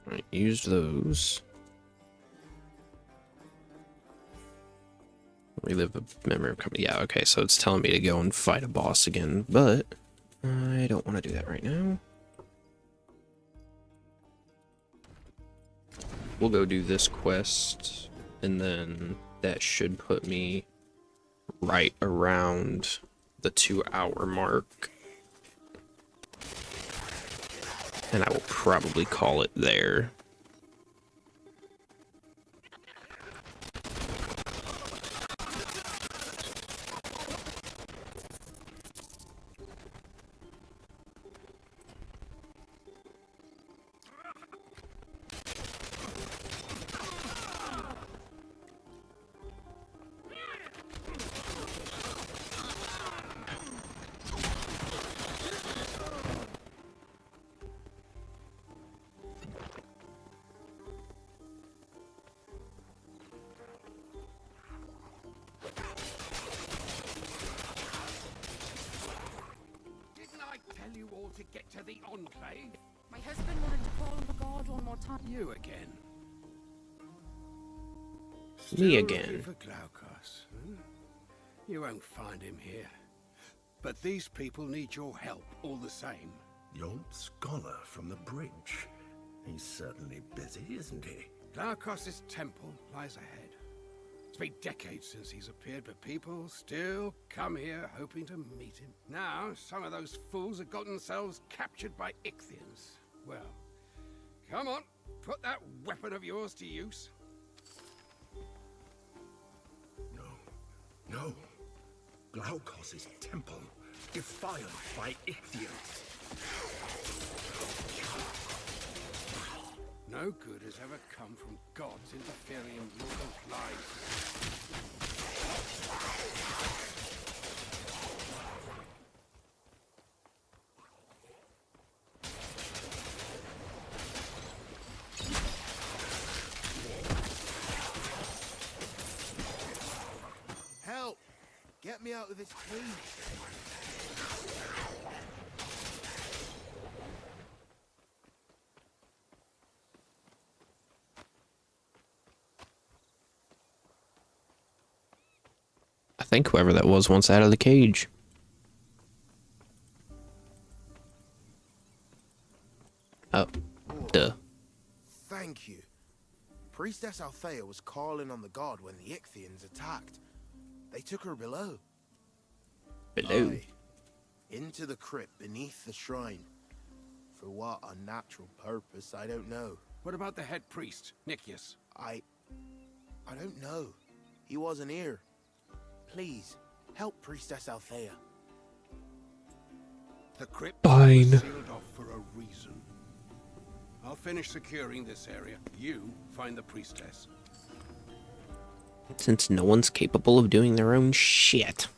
Right, use those. Relive a memory of company. Yeah, okay, so it's telling me to go and fight a boss again, but I don't want to do that right now. We'll go do this quest, and then that should put me right around the 2-hour mark. And I will probably call it there. You all to get to the Enclave? My husband wanted to call on the guard one more time. You again? Me Still again. looking for Glaukos, huh? You won't find him here. But these people need your help all the same. The old scholar from the bridge. He's certainly busy, isn't he? Glaukos' temple lies ahead. It's been decades since he's appeared, but people still come here hoping to meet him. Now, some of those fools have got themselves captured by Ichthians. Well, come on, put that weapon of yours to use. No. Glaukos' temple, defiled by Ichthians. No good has ever come from gods interfering in mortal lives. Help! Get me out of this cage. I think whoever that was wants out of the cage. Oh, duh. Thank you. Priestess Althea was calling on the god when the Ichthians attacked. They took her below. Below? Aye. Into the crypt beneath the shrine. For what unnatural purpose, I don't know. What about the head priest, Nicias? I don't know. He wasn't here. Please, help Priestess Althea. The crypt Fine. was sealed off for a reason. I'll finish securing this area. You find the priestess. Since no one's capable of doing their own shit.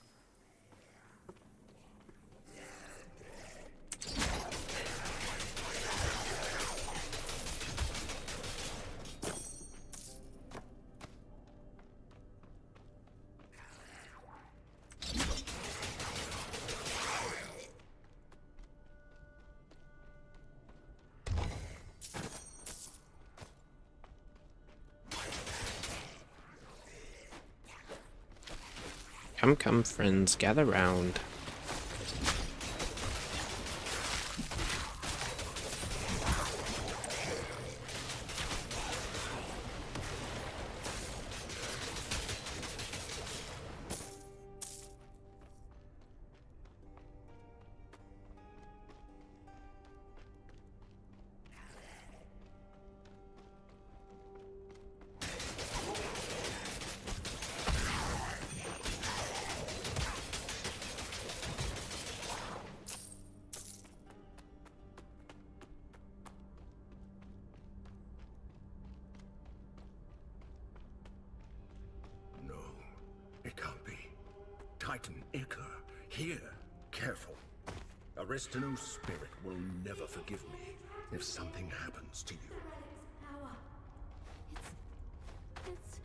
Come, come, friends, gather round. It can't be. Titan Ichor, here. Careful. Aristanu's spirit will never forgive me if something happens to you. Power. It's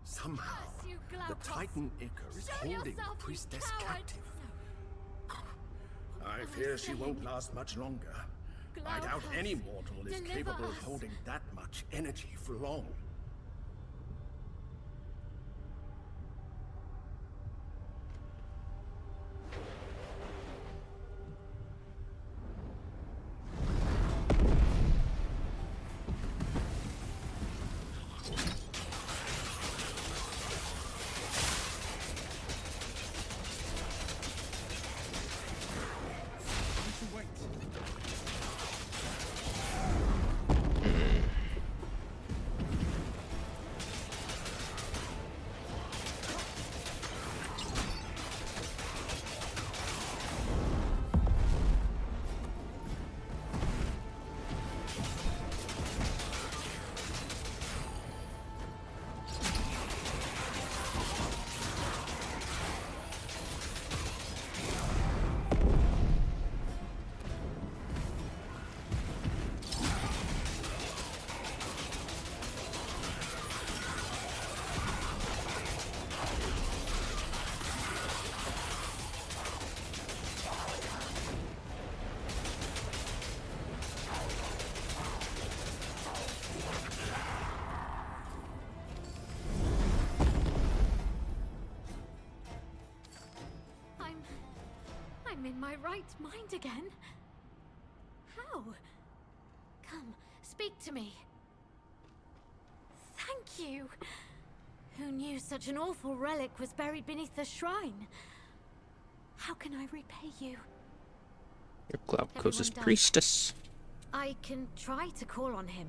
Somehow, you, the Glaukos. Titan Ichor is Show holding the yourself, you priestess coward. captive. I fear she won't last much longer. I doubt Glaukos, any mortal is deliver capable of us. holding that much energy for long. I'm in my right mind again. How? Come, speak to me. Thank you. Who knew such an awful relic was buried beneath the shrine? How can I repay you? You're Glaukos' Everyone does. priestess. I can try to call on him,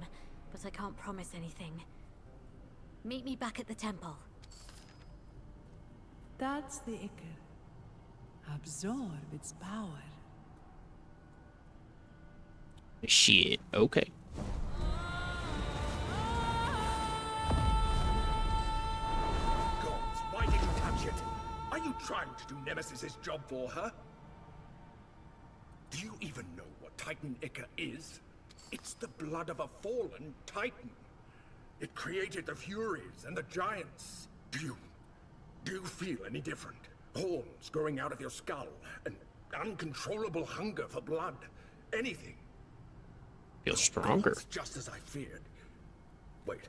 but I can't promise anything. Meet me back at the temple. That's the Ichor. Absorb its power. Shit, okay. Gods, why did you touch it? Are you trying to do Nemesis's job for her? Do you even know what Titan Ichor is? It's the blood of a fallen Titan. It created the Furies and the Giants. Do you feel any different? Horns growing out of your skull, and uncontrollable hunger for blood. Anything. Feel stronger. It's just as I feared. Wait,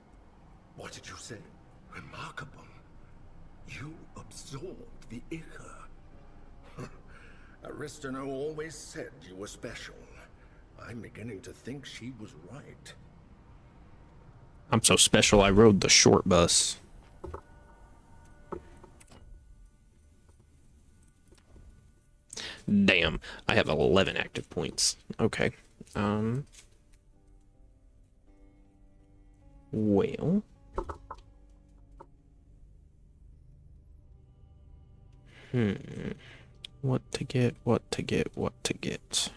what did you say? Remarkable. You absorbed the Ichor. Aristano always said you were special. I'm beginning to think she was right. I'm so special I rode the short bus. Damn, I have 11 active points. Okay. Well. What to get, what to get, what to get.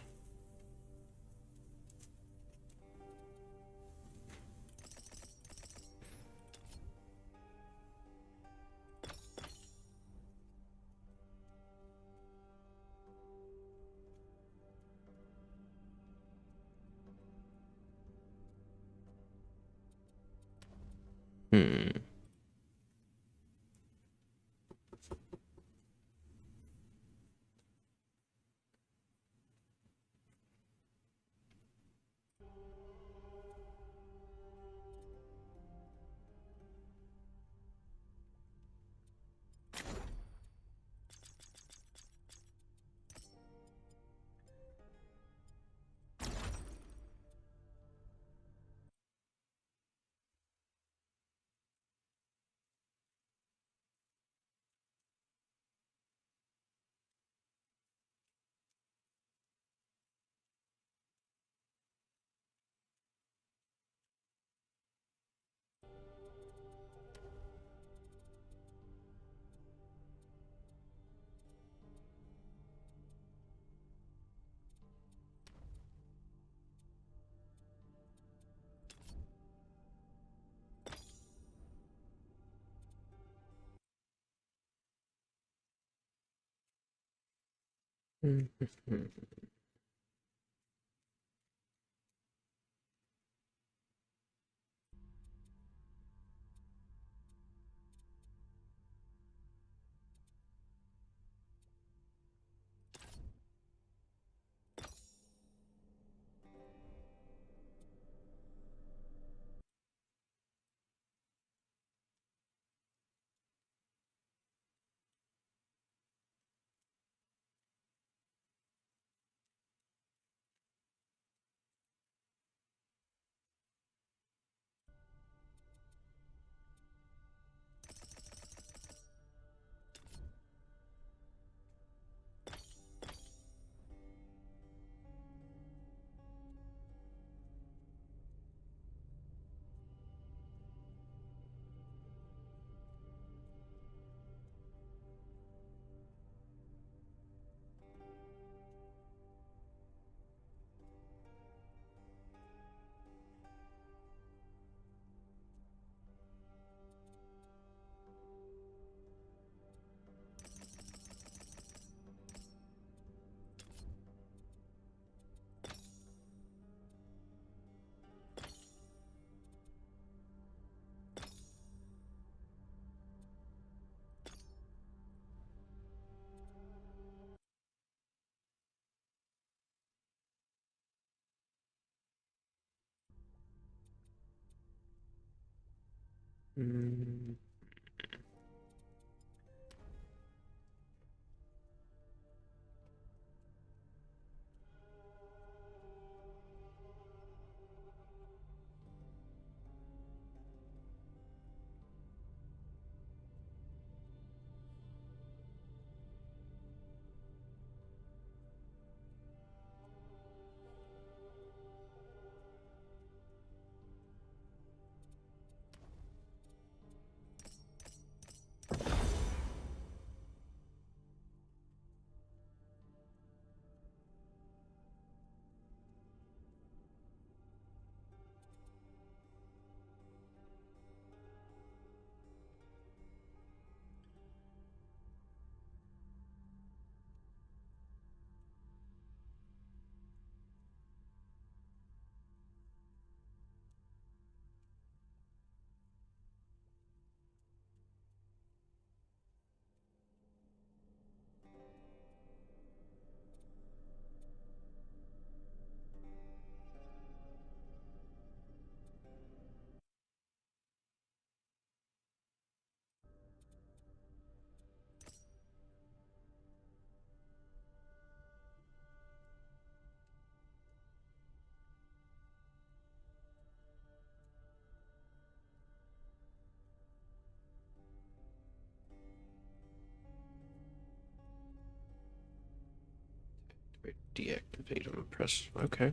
deactivate them. Press. Okay.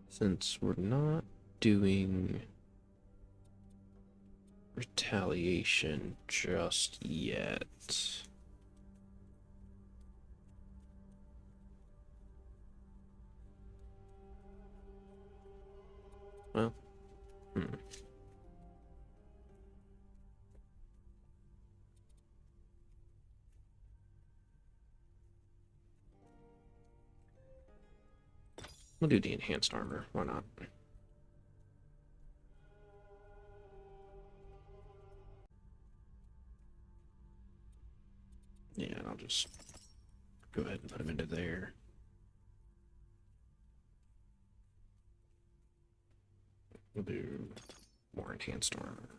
Since we're not doing retaliation just yet. Well, we'll do the enhanced armor. Why not? Yeah, I'll just go ahead and put him into there. We'll do more enhanced armor.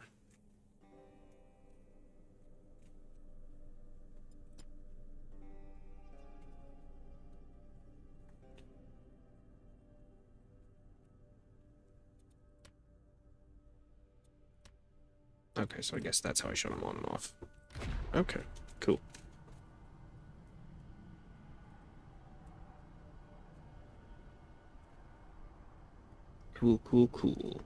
Okay, so I guess that's how I shut them on and off. Okay, cool. Cool.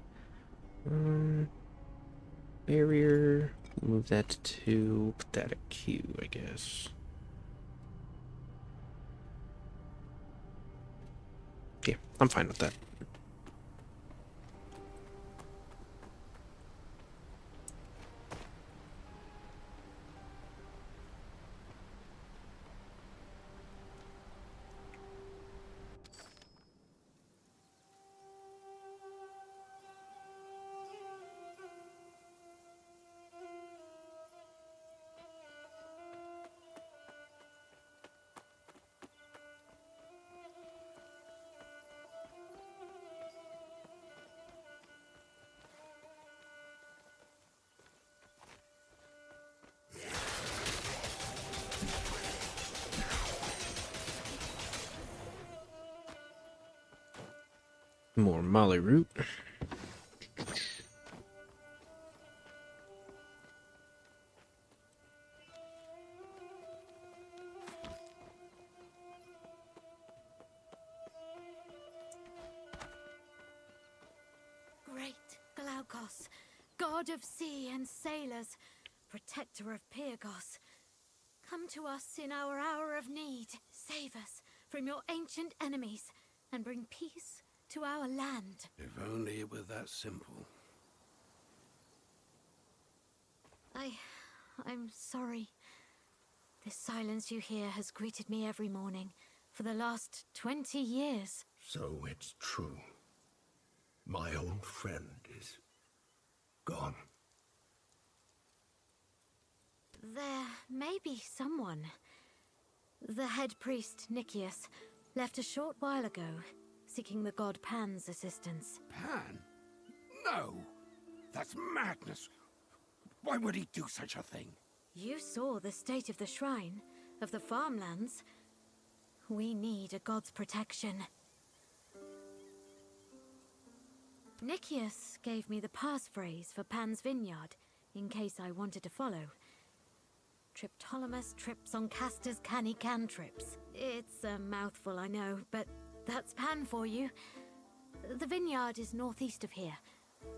Barrier. Move that to 2. Put that at Q, I guess. Yeah, I'm fine with that. More Molly root. Great Glaukos, god of sea and sailors, protector of Pyrgos, come to us in our hour of need. Save us from your ancient enemies and bring peace to our land. If only it were that simple. I'm sorry. This silence you hear has greeted me every morning for the last 20 years. So it's true. My old friend is gone. There may be someone. The head priest, Nicias, left a short while ago, seeking the god Pan's assistance. Pan? No! That's madness! Why would he do such a thing? You saw the state of the shrine, of the farmlands. We need a god's protection. Nicias gave me the passphrase for Pan's vineyard, in case I wanted to follow. Triptolemus trips on Castor's canny cantrips. It's a mouthful, I know, but that's Pan for you. The vineyard is northeast of here.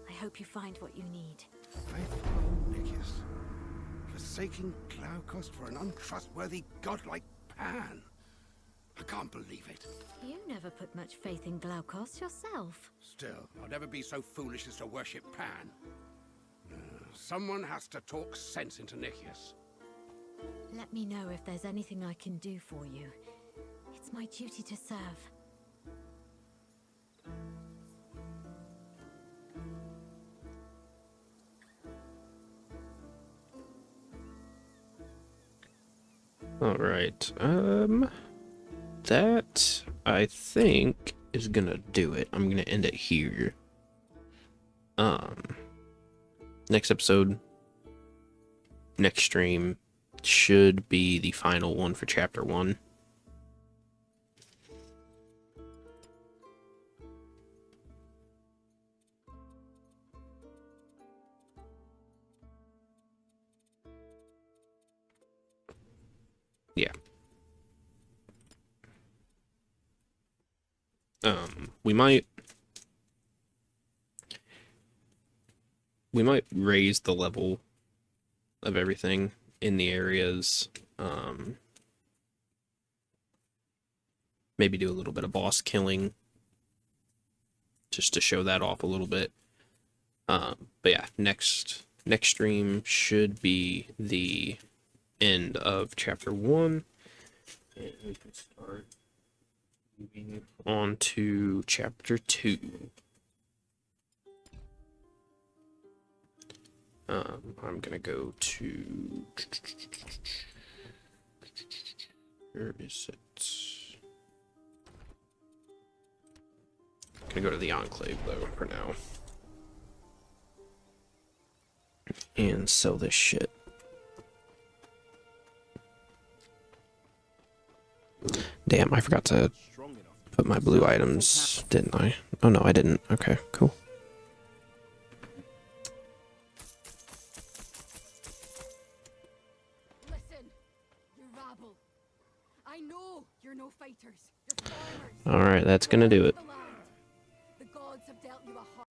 I hope you find what you need. Faithful Nicias. Forsaking Glaukos for an untrustworthy god like Pan. I can't believe it. You never put much faith in Glaukos yourself. Still, I'll never be so foolish as to worship Pan. Someone has to talk sense into Nicias. Let me know if there's anything I can do for you. It's my duty to serve. All right. That I think is gonna do it. I'm gonna end it here. Next episode, next stream should be the final one for chapter 1. Yeah. We might raise the level of everything in the areas. Maybe do a little bit of boss killing just to show that off a little bit. But yeah, next stream should be the end of chapter 1, and we can start moving on to chapter 2. I'm gonna go to, where is it? I'm gonna go to the Enclave though for now and sell this shit. Damn, I forgot to put my blue items, didn't I? Oh no, I didn't. Okay, cool. Listen, you rabble. I know you're no fighters. You're farmers. Alright, that's gonna do it. The land